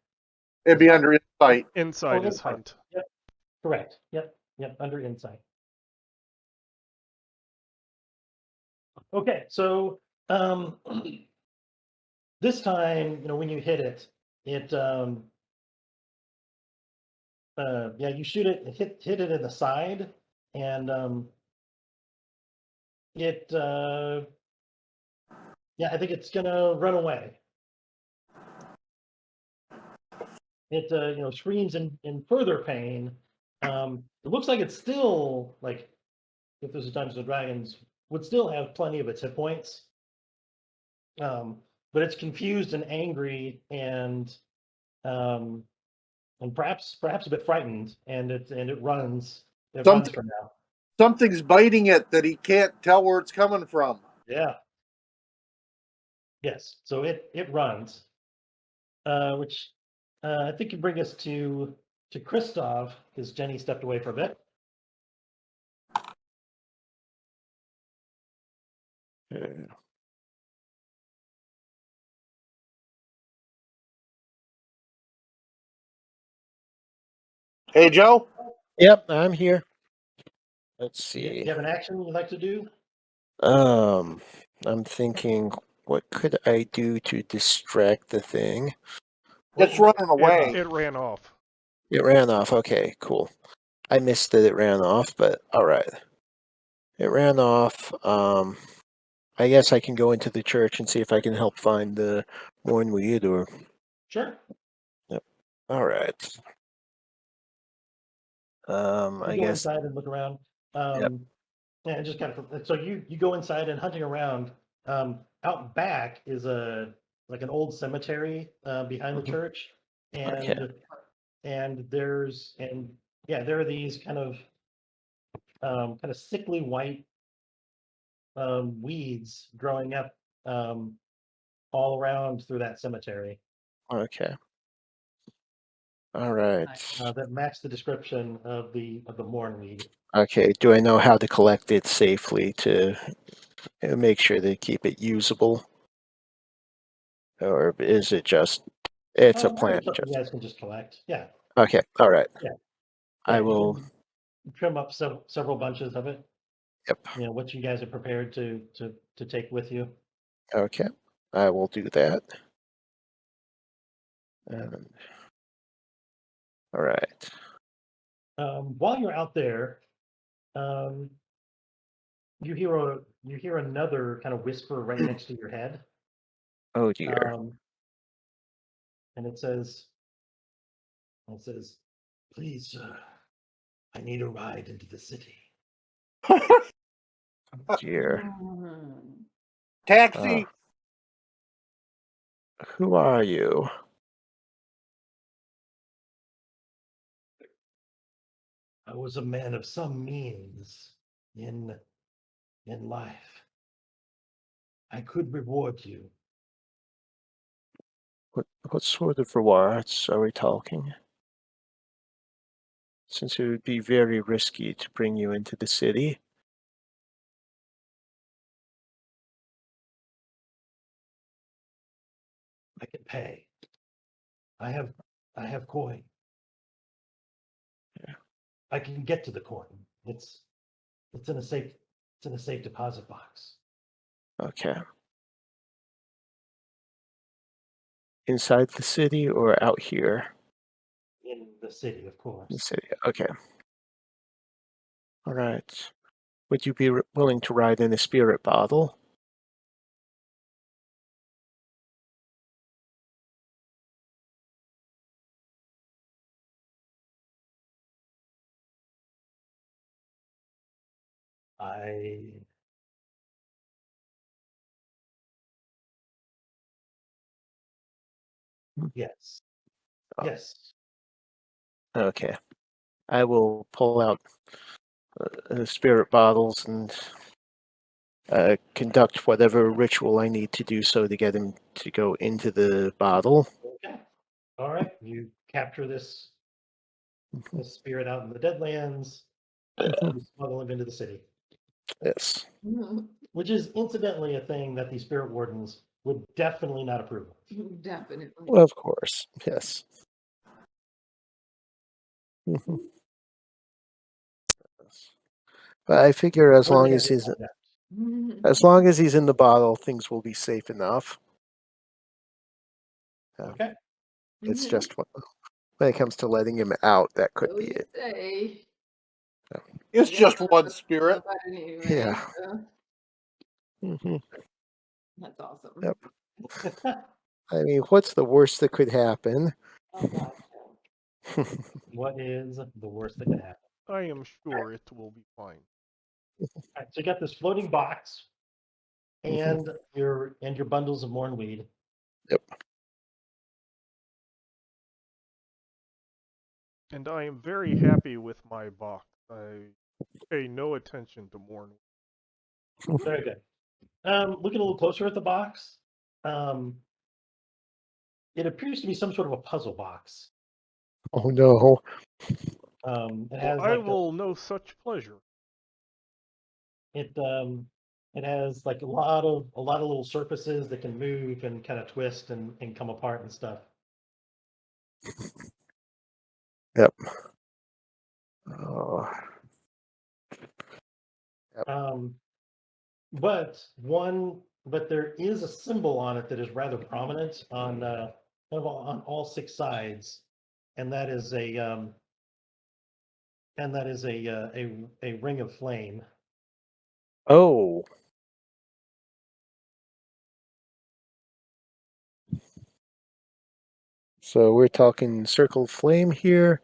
It'd be under insight. Inside is insight. hunt. Yep, correct. Yep, under insight. Okay, so this time, when you hit it, you shoot it, hit it in the side, and I think it's gonna run away. It screams in further pain. It looks like it's still, like, if this is Dungeons and Dragons, would still have plenty of its hit points. But it's confused and angry and perhaps a bit frightened, and it runs. It runs for now. Something's biting it that he can't tell where it's coming from. Yeah. Yes. So it runs, which I think can bring us to Christoph, because Jenny stepped away for a bit. Hey, Joe? Yep, I'm here. Let's Do see. you have an action you'd like to do? I'm thinking, what could I do to distract the thing? It's running away. It ran off. It ran off. Okay, cool. I missed that it ran off, but all right. It ran off. I guess I can go into the church and see if I can help find the Mornweed, or Sure. all right. I Go guess. inside and look around. Yep. And just kind of, so you go inside and hunting around. Out back is an old cemetery behind the Mhm. church, and Okay. there are these kind of sickly white weeds growing up all around through that cemetery Okay. All right. that match the description of the mournweed. Okay. Do I know how to collect it safely to make sure they keep it usable, or is it just it's a plant? You guys can just collect. Yeah. Okay. All right. Yeah. I You will. can trim up several bunches of it. Yep. What you guys are prepared to take with you. Okay. I will do that. All right. While you're out there, you hear another kind of whisper right next to your head. Oh dear. And it says, "Please, sir, I need a ride into the city." Dear. Taxi. Who are you? I was a man of some means in life. I could reward you. What sort of rewards are we talking? Since it would be very risky to bring you into the city. I can pay. I have coin. Yeah. I can get to the coin. It's in a safe deposit box. Okay. Inside the city or out here? In the city, of course. The city. Okay. All right. Would you be willing to ride in a spirit bottle? I Yes. Oh. Yes. Okay. I will pull out spirit bottles and conduct whatever ritual I need to do so to get him to go into the bottle. Okay. All right. You capture this spirit out in the Deadlands. You smuggle him into the city, Yes. which is incidentally a thing that the spirit wardens would definitely not approve of. Definitely. Well, of course. Yes. Mhm. But I figure as Or long they as have he's in the that. bottle, things will be safe enough. Okay. It's just when it comes to letting him out, that could So be you it. say. It's Yeah, just one that's spirit. about it anyway, Yeah. so Hmm. that's awesome. Yep. I mean, what's the worst that could happen? Oh god. What is the worst that could happen? I am sure it will be fine. All right, so you got this floating box and your bundles of Morn weed. Yep. And I am very happy with my box. I pay no attention to Morn. Very good. Looking a little closer at the box, it appears to be some sort of a puzzle box. Oh no. It Well, has I like will know such pleasure. it has like a lot of little surfaces that can move and kind of twist and come apart and stuff. Yep. Oh. Yep. But there is a symbol on it that is rather prominent on kind of on all six sides, and that is a ring of flame. Oh. So we're talking circle of flame here.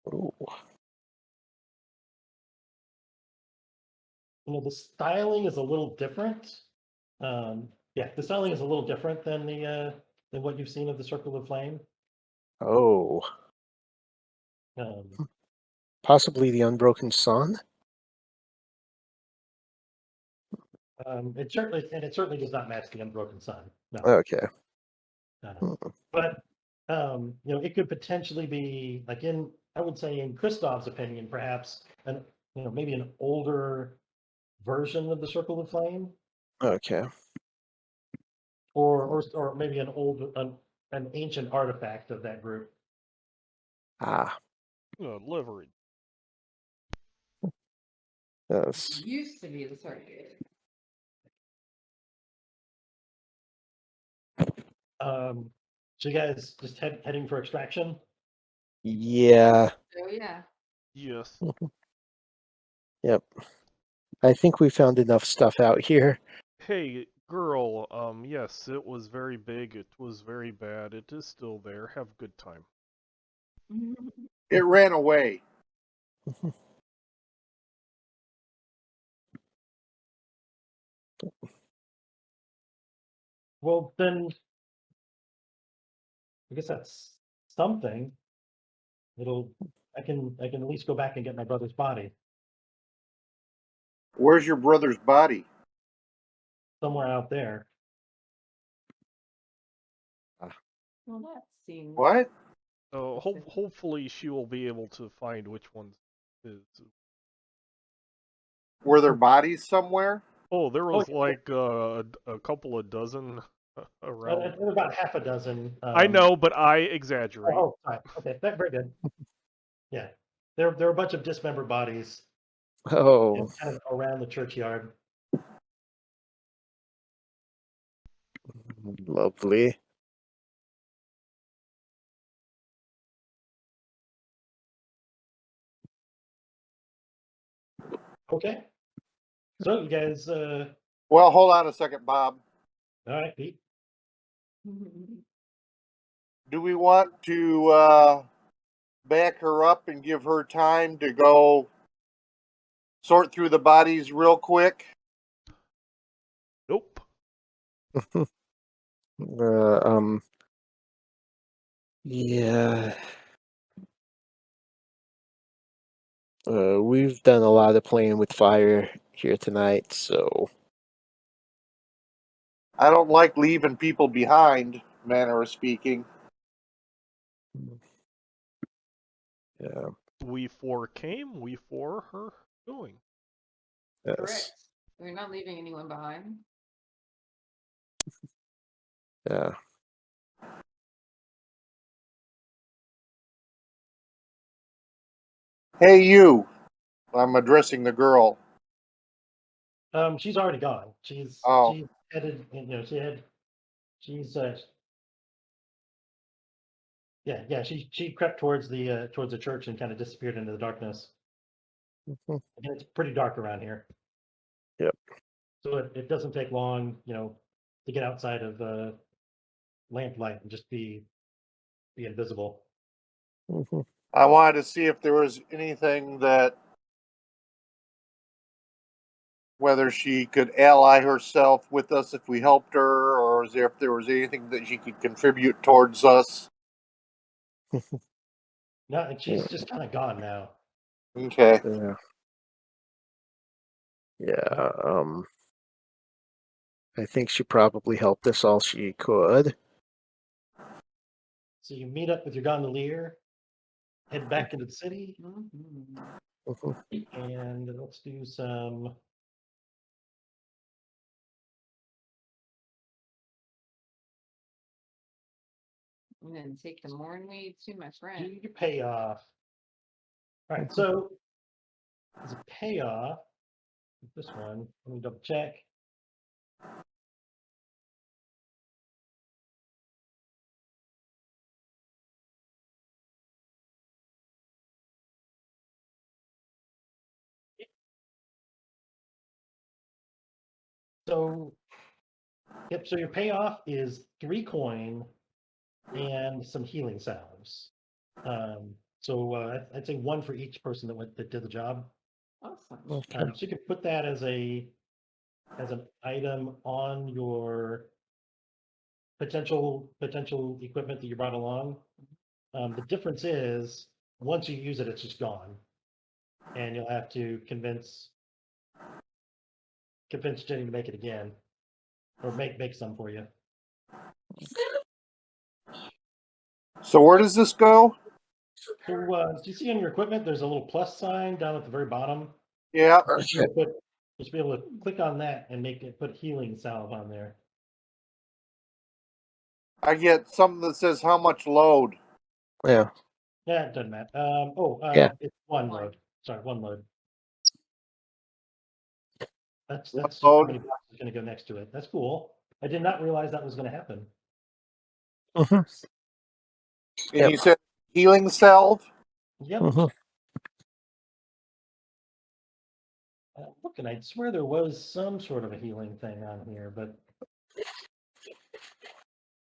Ooh. The styling is a little different. Yeah, the styling is a little different than than what you've seen of the Circle of Flame. Oh. Um, Possibly the unbroken sun? it certainly does not match the Unbroken Sun. No, Okay. no. But it could potentially be like I would say in Christoph's opinion, perhaps maybe an older version of the Circle of Flame, Okay. or maybe an ancient artifact of that group. Ah. Leverage. Yes. Used to be the circuit. So you guys just heading for extraction? Yeah. Oh yeah. Yes. Yep. I think we found enough stuff out here. Hey, girl, yes, it was very big, it was very bad, it is still there, have a good time. It ran away. Well, then I guess that's something. I can at least go back and get my brother's body Where's your brother's body? somewhere out there. Well, that seems. What? Hopefully she will be able to find which one's his. Were there bodies somewhere? Oh, there Oh, was yeah. like a couple of dozen around. There were about half a dozen. I know, but I exaggerate. Oh, sorry. Okay, very good. Yeah, there were a bunch of dismembered bodies Oh, kind of around the churchyard. lovely. Okay, so you guys, all Well, hold on a second, Bob. right, Pete. Do we want to back her up and give her time to go sort through the bodies real quick? Nope. Yeah. We've done a lot of playing with fire here tonight, so I don't like leaving people behind, manner of speaking. yeah. We four came, we four are going. Yes. Correct. We're not leaving anyone behind. Yeah. Hey, you. I'm addressing the girl. She's already gone. She's Oh. she's headed. She's yeah. She crept towards the church and kind of disappeared into the darkness. Mhm. Again, it's pretty dark around here. Yep. So it doesn't take long, to get outside of lamplight and just be invisible. Mhm. I wanted to see if there was anything that, whether she could ally herself with us if we helped her, or if there was anything that she could contribute towards us. No, and she's just kind of gone now. Okay. Yeah. Yeah. I think she probably helped us all she could. So you meet up with your gondolier, head back into the city, Mhm. Mhm. and let's do some. And then take the mornweed to my Do friend. your payoff. All right, so as a payoff, this one, let me double check. So, yep. So your payoff is 3 coin and some healing salves. I'd say 1 for each person that did the job. Awesome. Okay. So you can put that as an item on your potential equipment that you brought along. The difference is once you use it, it's just gone, and you'll have to convince Jenny to make it again, or make some for you. So where does this go? So do you see on your equipment? There's a little plus sign down at the very bottom. Yeah. You should be able to click on that and put healing salve on there. I get something that says how much load. Yeah. Yeah, it doesn't matter. Yeah. It's 1 load. Sorry, 1 load. That's One just how load. many blocks is going to go next to it. That's cool. I did not realize that was going to happen. Mhm. And Yep. you said healing salve? Yep. Mhm. Looking, I swear there was some sort of a healing thing on here, but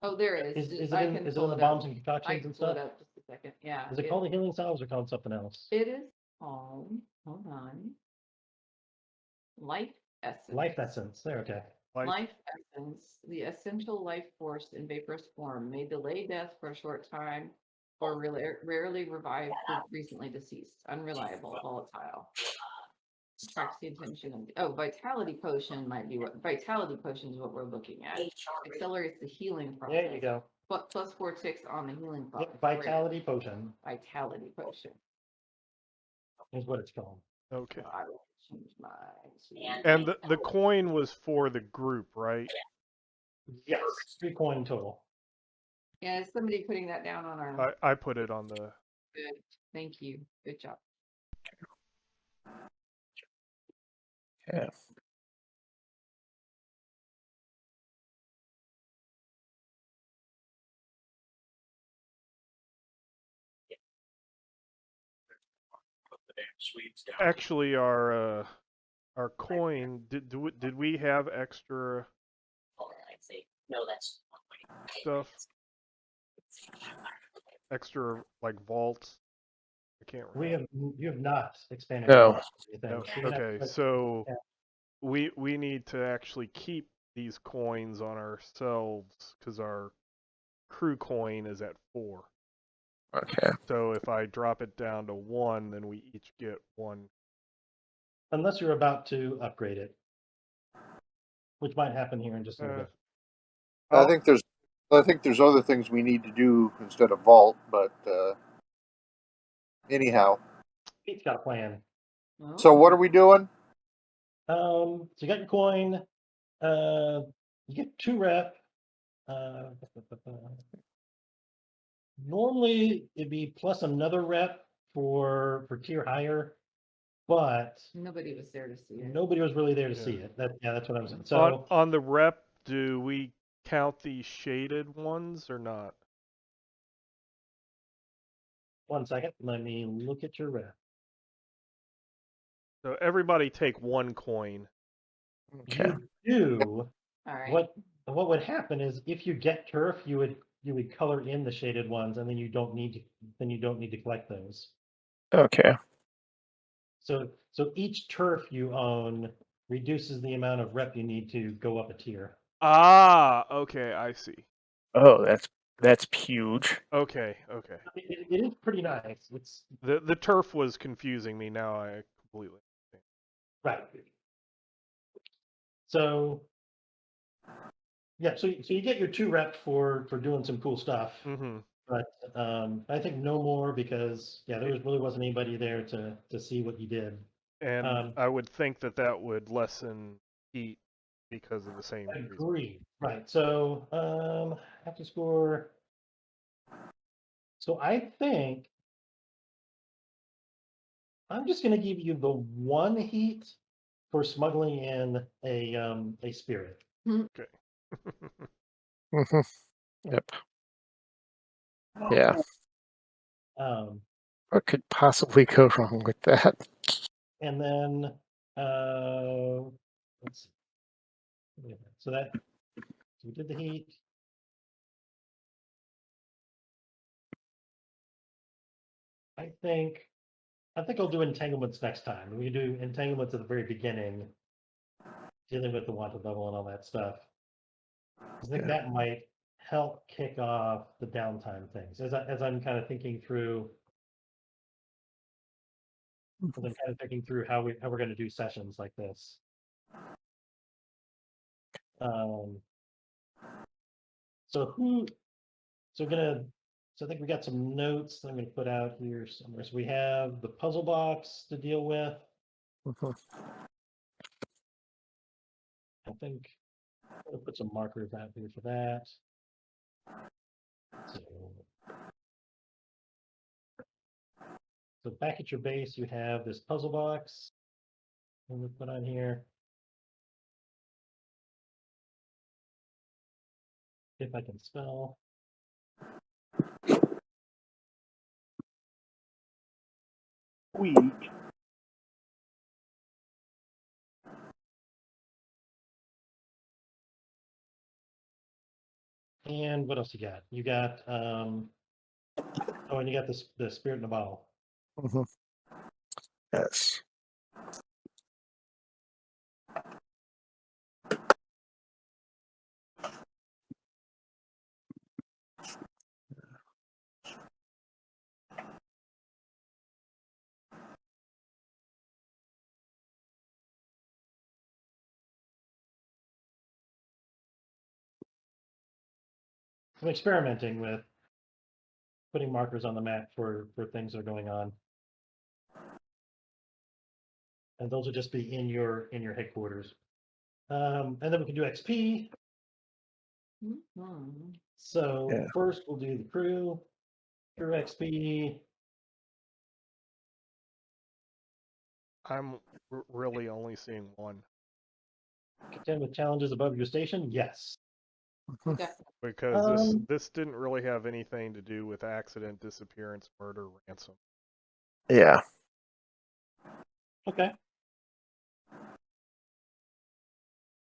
Oh, there is. is it I in can the pull it bombs up. and I concoctions can and pull it stuff? up just a second. Yeah. Is it called the healing salves or called something else? It is called. Hold on. Life essence. Life essence. There, okay. Life essence, the essential life force in vaporous form, may delay death for a short time or rarely revive the recently deceased. Unreliable, volatile. Attracts the attention of vitality potion might be what vitality potion is what we're looking at. Accelerates the healing process. There you go. But plus 4 ticks on the healing process. Yep, vitality potion Vitality potion. is what it's called. Okay. So I will change mine. And the coin was for the group, right? Yes, 3 coin total. Yeah, is somebody putting that down on our I put it on the. good? Thank you. Good job. Yeah. Actually, our coin did we have extra stuff? Extra like vaults? I can't remember. You have not expanded. No. your anything. No. So you have Okay, to- so yeah. we need to actually keep these coins on ourselves because our crew coin is at 4. Okay. So if I drop it down to 1, then we each get 1. Unless you're about to upgrade it, which might happen here in just a little bit. I think there's other things we need to do instead of vault, but anyhow. Pete's got a plan. So what are we doing? So you got your coin. You get 2 rep. Normally it'd be plus another rep for tier higher, but Nobody was there to see it. nobody was really there to Yeah. see it. That's what I was saying. So On the rep, do we count the shaded ones or not? 1 second, let me look at your rep. So everybody take 1 coin. Okay. You do. All right. What would happen is if you get turf, you would color in the shaded ones, and then you don't need to collect those. Okay. So each turf you own reduces the amount of rep you need to go up a tier. Ah, okay, I see. Oh, that's huge. Okay. It is pretty nice. It's The turf was confusing me. Now I completely. right. So yeah, so you get your 2 rep for doing some cool stuff, Mm-hmm. but I think no more because there really wasn't anybody there to see what you did. And I would think that would lessen heat because of the same reason. Agreed. Right. So have to score. So I think I'm just going to give you the 1 heat for smuggling in a spirit. Okay. Hmm. Yep. Yeah. What could possibly go wrong with that? And then let's see. So we did the heat. I think I'll do entanglements next time. We do entanglements at the very beginning, dealing with the wanted level and all that stuff. I think that might help kick off the downtime things. As I'm kind of thinking through, how we're going to do sessions like this. So I think we got some notes that I'm going to put out here somewhere. So we have the puzzle box to deal with. Mhm. I think I'm going to put some markers out here for that. So back at your base, you have this puzzle box. I'm going to put on here. If I can spell. Weak. And what else you got? You got and you got the spirit in a bottle. Mhm. Yes. some experimenting with putting markers on the map for things that are going on. And those will just be in your headquarters. And then we can do XP. Mhm. So Yeah. first we'll do the crew XP. I'm really only seeing one Contend with challenges above your station. Yes. Okay. because Um, this didn't really have anything to do with accident, disappearance, murder, ransom. Yeah. Okay.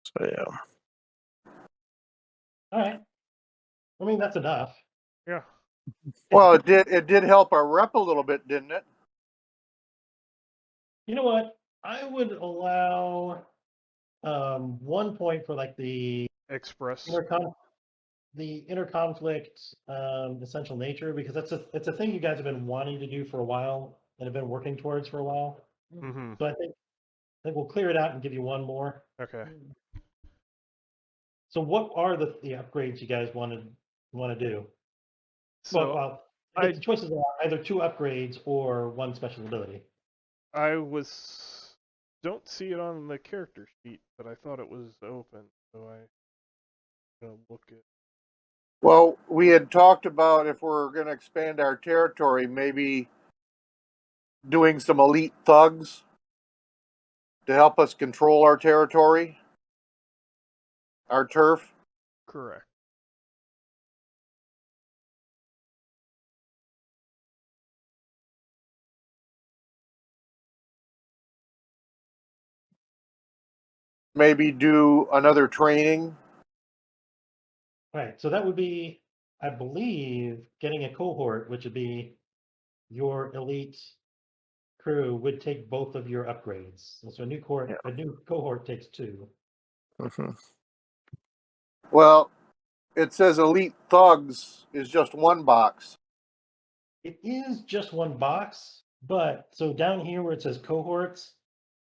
So yeah. All right. I mean, that's enough. Yeah. Well, it did help our rep a little bit, didn't it? You know what? I would allow 1 point for like the Express. interconflict essential nature, because it's a thing you guys have been wanting to do for a while and have been working towards for a while. Mm-hmm. So I think we'll clear it out and give you one more. Okay. So what are the upgrades you guys want to do? So Well, I guess the choices are either 2 upgrades or 1 special ability. I don't see it on the character sheet, but I thought it was open, so I gonna look at. Well, we had talked about if we're going to expand our territory, maybe doing some elite thugs to help us control our territory, our turf. Correct. Maybe do another training. Right. So that would be, I believe, getting a cohort, which would be your elite crew, would take both of your upgrades. So a new cohort takes 2. Mm-hmm. Well, it says elite thugs is just 1 box. It is just 1 box, but so down here where it says cohorts,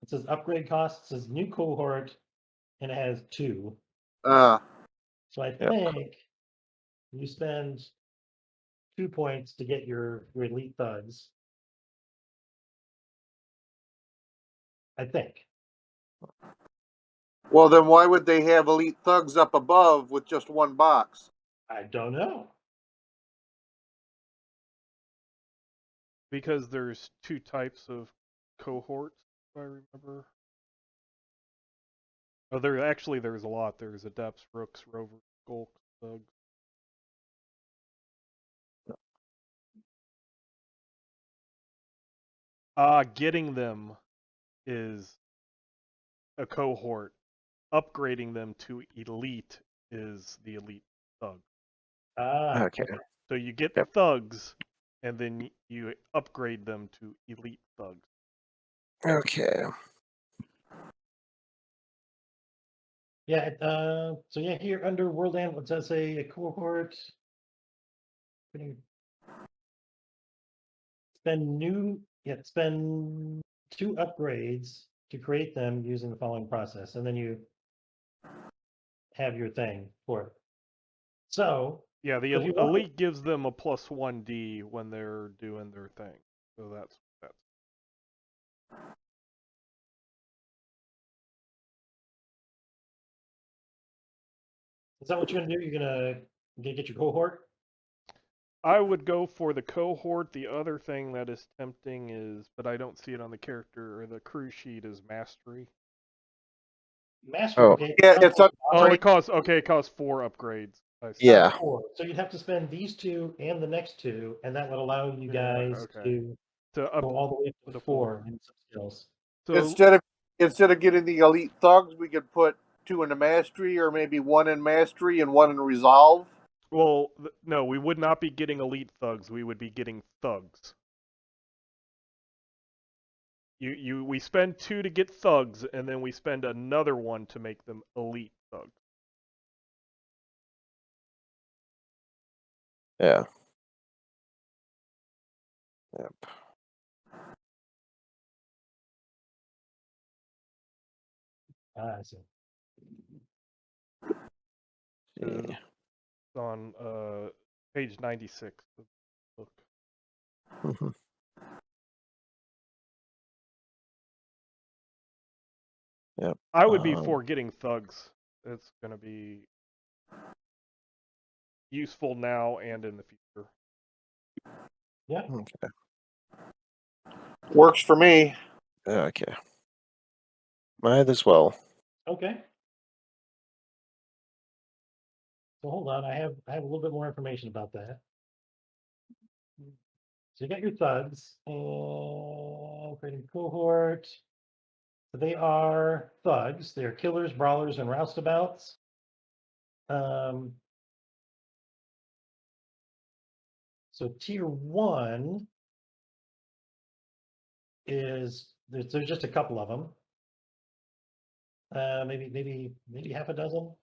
it says upgrade costs, it says new cohort, and it has 2. So I Yep. think you spend 2 points to get your elite thugs. I think. Well, then why would they have elite thugs up above with just 1 box? I don't know. Because there's 2 types of cohorts, if I remember. Oh, there's a lot. There's adepts, rooks, rovers, skulks, thugs. Getting them is a cohort. Upgrading them to elite is the elite thug. Okay. So you get Yep. thugs, and then you upgrade them to elite thugs. Okay. Yeah. So yeah, here under World End, it says a cohort. Spend 2 upgrades to create them using the following process, and then you have your thing for it. So Yeah, the if you want, elite gives them a +1d when they're doing their thing. So that's. is that what you're gonna do? You're gonna get your cohort? I would go for the cohort. The other thing that is tempting is, but I don't see it on the character or the crew sheet, is mastery. Master. Oh. Okay. Yeah, it's up. Oh, it costs 4 upgrades. I see. Yeah. 4. So you'd have to spend these 2 and the next 2, and that would allow you guys to To go all the way up to 4 in some skills. So Instead of getting the elite thugs, we could put 2 into mastery, or maybe 1 in mastery and 1 in resolve. well, no, we would not be getting elite thugs. We would be getting thugs. We spend 2 to get thugs, and then we spend another 1 to make them elite thugs. Yeah. Yep. I see. Yeah. on page 96 of the book. Mhm. Yep. I would be for getting thugs. It's going to be useful now and in the future. Yeah. Okay. Works for me. Okay. Might as well. Okay. So hold on, I have a little bit more information about that. So you got your thugs and creating cohort. So they are thugs. They are killers, brawlers, and roustabouts. So tier 1 is there's just a couple of them. Maybe half a dozen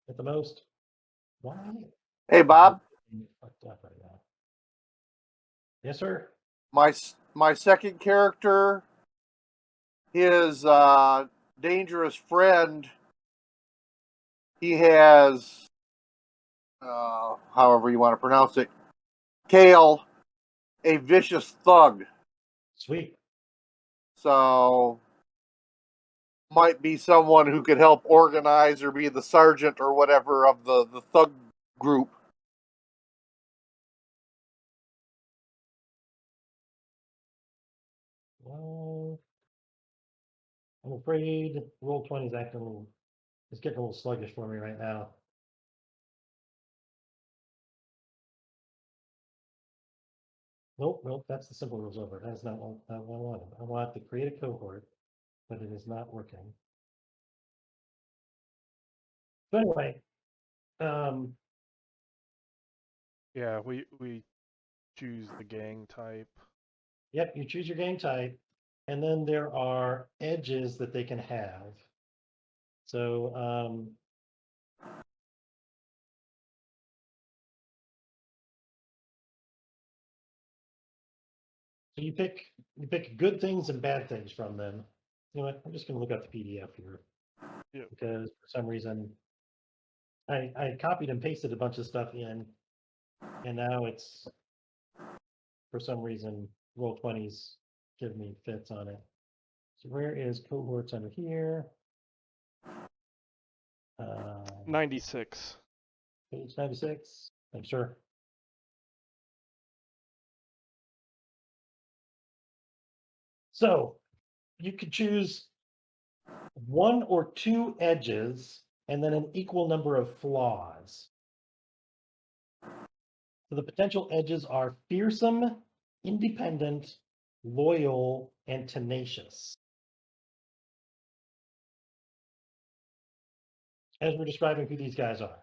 at the most. Why? Hey, Bob. I'm fucked up right now. Yes, sir. My second character, his dangerous friend, he has, however you want to pronounce it, Kale, a vicious thug. Sweet. So might be someone who could help organize or be the sergeant or whatever of the thug group. Well, I'm afraid Roll20 is acting a little. It's getting a little sluggish for me right now. Nope, that's the simple rules over. That's not what I wanted. I want to create a cohort, but it is not working. So anyway, Yeah, we choose the gang type. yep, you choose your gang type, and then there are edges that they can have. So so you pick good things and bad things from them. You know what? I'm just going to look up the PDF here. Yep. Because for some reason I copied and pasted a bunch of stuff in, and now it's for some reason Roll20's giving me fits on it. So where is cohorts under here? 96. Page 96. I'm sure. So you could choose 1 or 2 edges and then an equal number of flaws. So the potential edges are fearsome, independent, loyal, and tenacious. As we're describing who these guys are.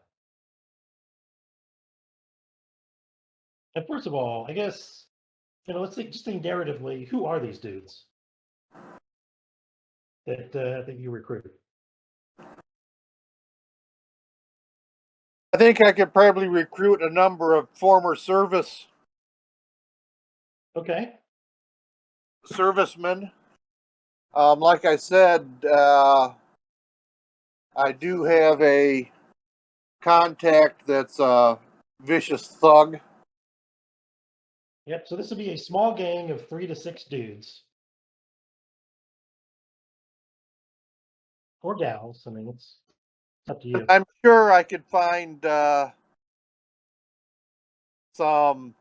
And first of all, I guess, let's just think narratively, who are these dudes that you recruit? I think I could probably recruit a number of former servicemen. Like I said, I do have a contact that's a vicious thug. Yep. So this would be a small gang of 3 to 6 dudes or gals. I mean, it's up to you. I'm sure I could find some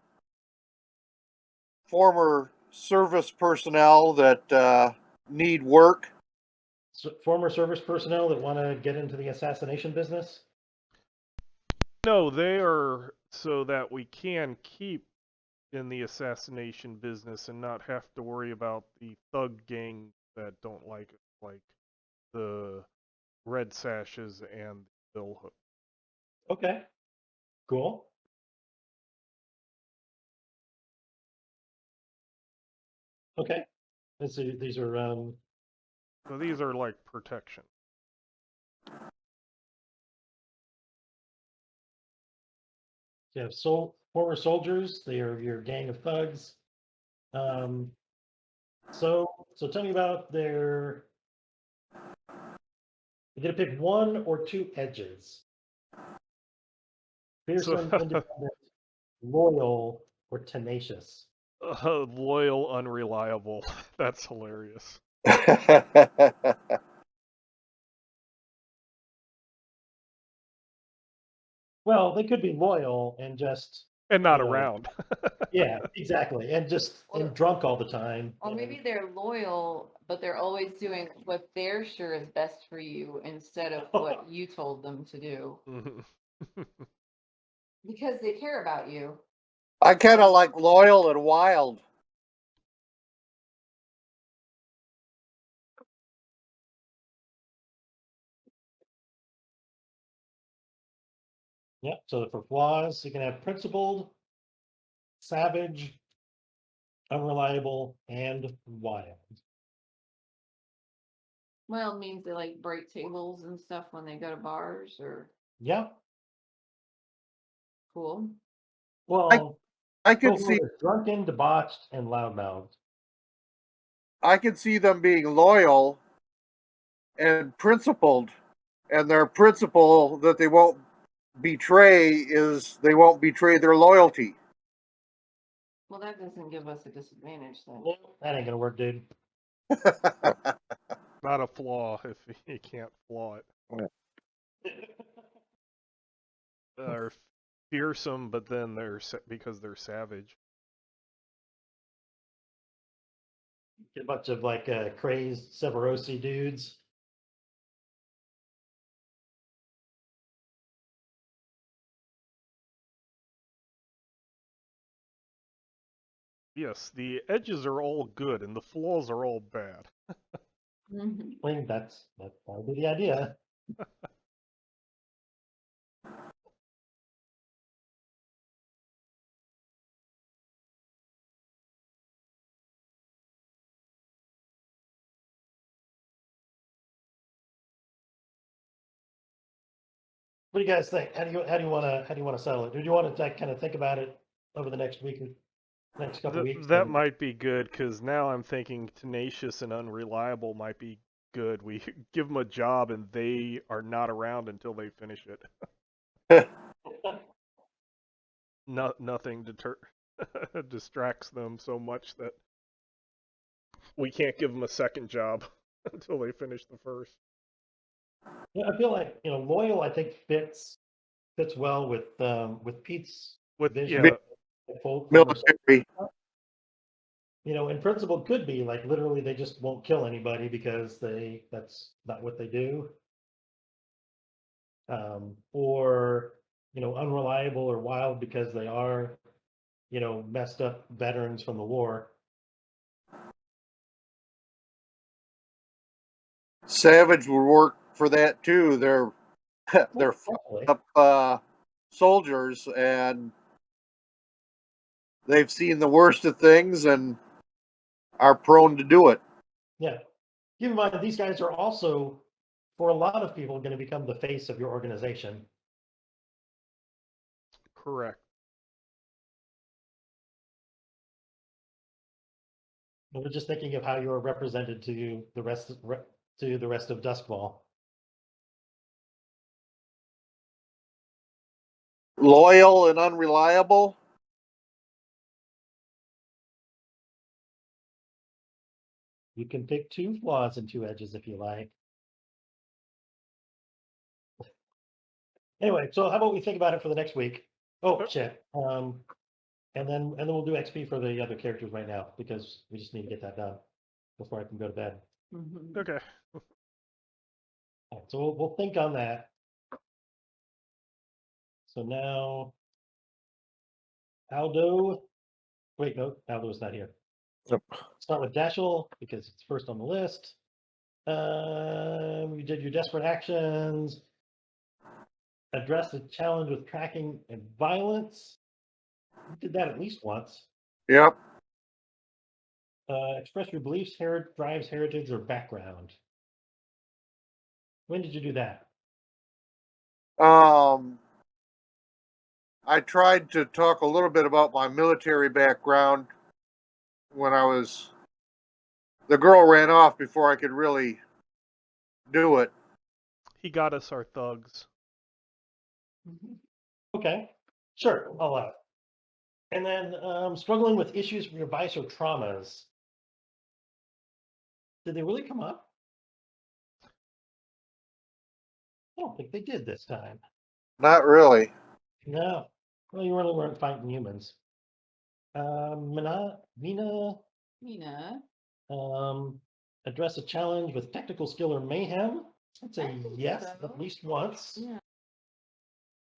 former service personnel that need work. So former service personnel that want to get into the assassination business? No, they are so that we can keep in the assassination business and not have to worry about the thug gang that don't like it, like the Red Sashes and Bill Hook. Okay. Cool. Okay. These are So these are like protection. you have former soldiers. They are your gang of thugs. So tell me about their. You get to pick 1 or 2 edges. Fearsome, independent, loyal, or tenacious. Loyal, unreliable. That's hilarious. Well, they could be loyal and just And not you know, around. yeah, exactly, and just and drunk all the time. Or maybe they're loyal, but they're always doing what they're sure is best for you instead of what you told them to do because they care about you. I kind of like loyal and wild. Yep. So for flaws, you can have principled, savage, unreliable, and wild. Well, it means they like break tables and stuff when they go to bars or Yep. cool. Well, I could both see are drunken, debauched, and loudmouthed. them being loyal and principled, and their principle that they won't betray is they won't betray their loyalty. Well, that doesn't give us a disadvantage then. Yeah, that ain't gonna work, dude. Not a flaw if you can't flaw it. Or fearsome, but then because they're savage. Get a bunch of like crazed Severosi dudes. Yes, the edges are all good and the flaws are all bad. Mhm. I mean, that would be the idea. What do you guys think? How do you want to settle it? Do you want to like, kind of think about it over the next week, next couple weeks? That and- might be good, because now I'm thinking tenacious and unreliable might be good. We give them a job and they are not around until they finish it. Nothing distracts them so much that we can't give them a second job until they finish the first. Yeah, I feel like loyal. I think fits well with Pete's With vision. yeah, From Military. In principle, could be like literally they just won't kill anybody because that's not what they do. Or unreliable or wild because they are messed up veterans from the war. Savage would work for that too. They're Definitely. up soldiers, and they've seen the worst of things and are prone to do it. Yeah. Keep in mind, these guys are also, for a lot of people, going to become the face of your organization. correct. And we're just thinking of how you're represented to the rest of Doskvol. Loyal and unreliable. You can pick 2 flaws and 2 edges if you like. Anyway, so how about we think about it for the next week? Oh shit. And then we'll do XP for the other characters right now because we just need to get that done before I can go to bed. Mhm. Okay. All right, so we'll think on that. So now Aldo. Wait, no, Aldo's not here. Yep. Start with Dashel because it's first on the list. You did your desperate actions. Address the challenge with tracking and violence. You did that at least once. Yep. Express your beliefs, drives, heritage, or background. When did you do that? I tried to talk a little bit about my military background when the girl ran off before I could really do it. He got us our thugs. Mhm. Okay. Sure, I'll allow it. And then struggling with issues from your vice or traumas. Did they really come up? I don't think they did this time. Not really. No. Well, you really weren't fighting humans. Mina, Mina, address a challenge with technical skill or mayhem. I'd I say think yes, so. at least once. yeah,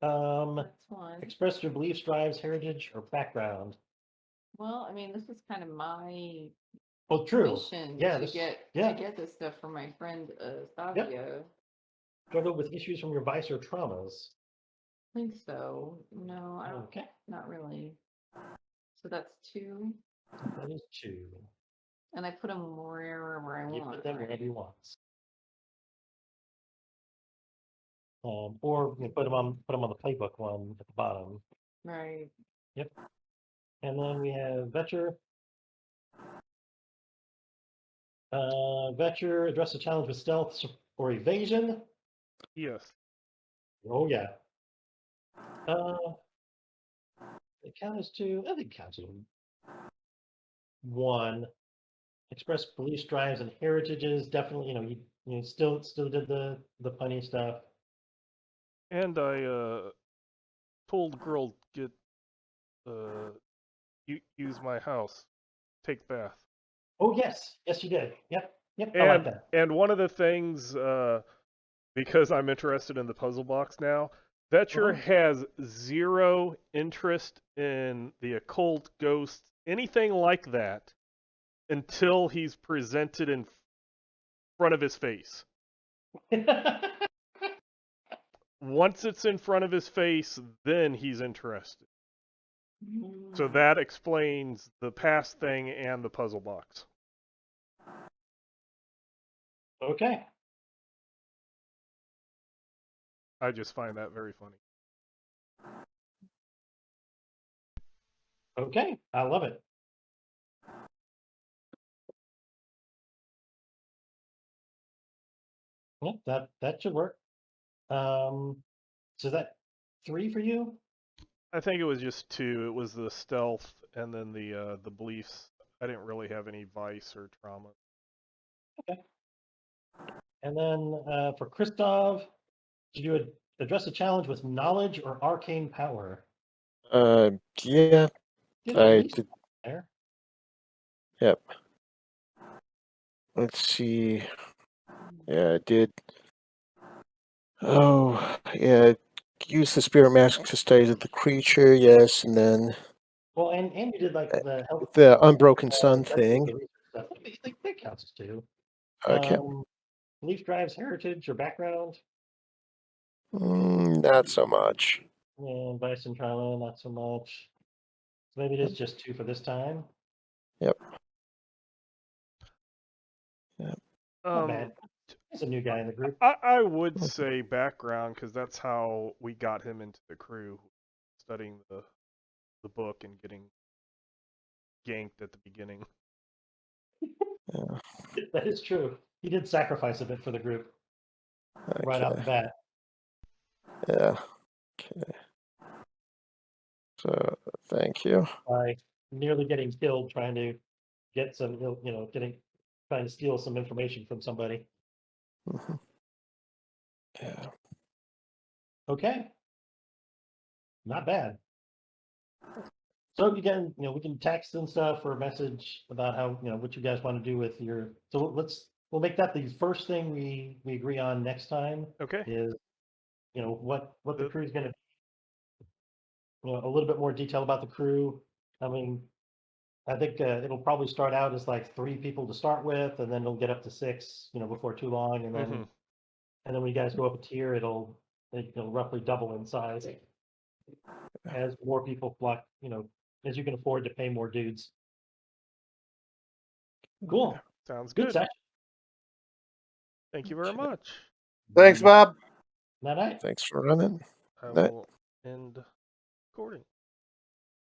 Um, that's one. express your beliefs, drives, heritage, or background. Well, I mean, this is kind of my Well, true. mission Yeah, to this, get yeah. to get this stuff from my friend Savio. Struggle with issues from your vice or traumas. I think so. No, I don't. Okay, Not really. So that's 2, that is 2. and I put them where I You want. put them right? wherever you want. Or you put them on the playbook one at the bottom. Right. And then we have Vetcher. Vetcher, address a challenge with stealth or evasion. Yes. Oh yeah. It counts as 2. I think it counts as 1. Express beliefs, drives, and heritages. Definitely, you still did the punny stuff. And I told girl get use my house, take bath. Oh yes, yes you did. Yep. I like that. And one of the things, because I'm interested in the puzzle box now, Vetcher has 0 interest in the occult, ghosts, anything like that, until he's presented in front of his face. Once it's in front of his face, then he's interested. So that explains the past thing and the puzzle box. Okay. I just find that very funny. Okay, I love it. Yep, that should work. So that 3 for you? I think it was just 2. It was the stealth and then the beliefs. I didn't really have any vice or trauma. Okay. And then for Christoph, did you address a challenge with knowledge or arcane power? Yeah, Did I at least did. there. Yep. Let's see. Yeah, I did. Oh, yeah. Use the spirit mask to study the creature. Yes, and then Well, and you did like the help. the unbroken sun that's the thing. research stuff. I think that counts as 2. Okay. Belief drives heritage or background. Not so much. And vice and trauma, not so much. So maybe it is just 2 for this time. Yep. Not bad. He's a new guy in the group. I would say background because that's how we got him into the crew, studying the book and getting ganked at the beginning. Yeah. That is true. He did sacrifice a bit for the group right off the bat. Yeah. Okay. So thank you. By nearly getting killed trying to get some, trying to steal some information from somebody. Mhm. Yeah. Okay. Not bad. So again, we can text and stuff or message about how, what you guys want to do with your, so we'll make that the first thing we agree on next time Okay. is, what the crew is going to, a little bit more detail about the crew. I mean, I think it'll probably start out as like 3 people to start with, and then it'll get up to 6, before too long, and then when you guys go up a tier, it'll roughly double in size as more people flock, as you can afford to pay more dudes. Cool. Sounds Good good. session. Thank you very much. Thanks, Bob. Night night. Thanks for running. I Night. will end recording.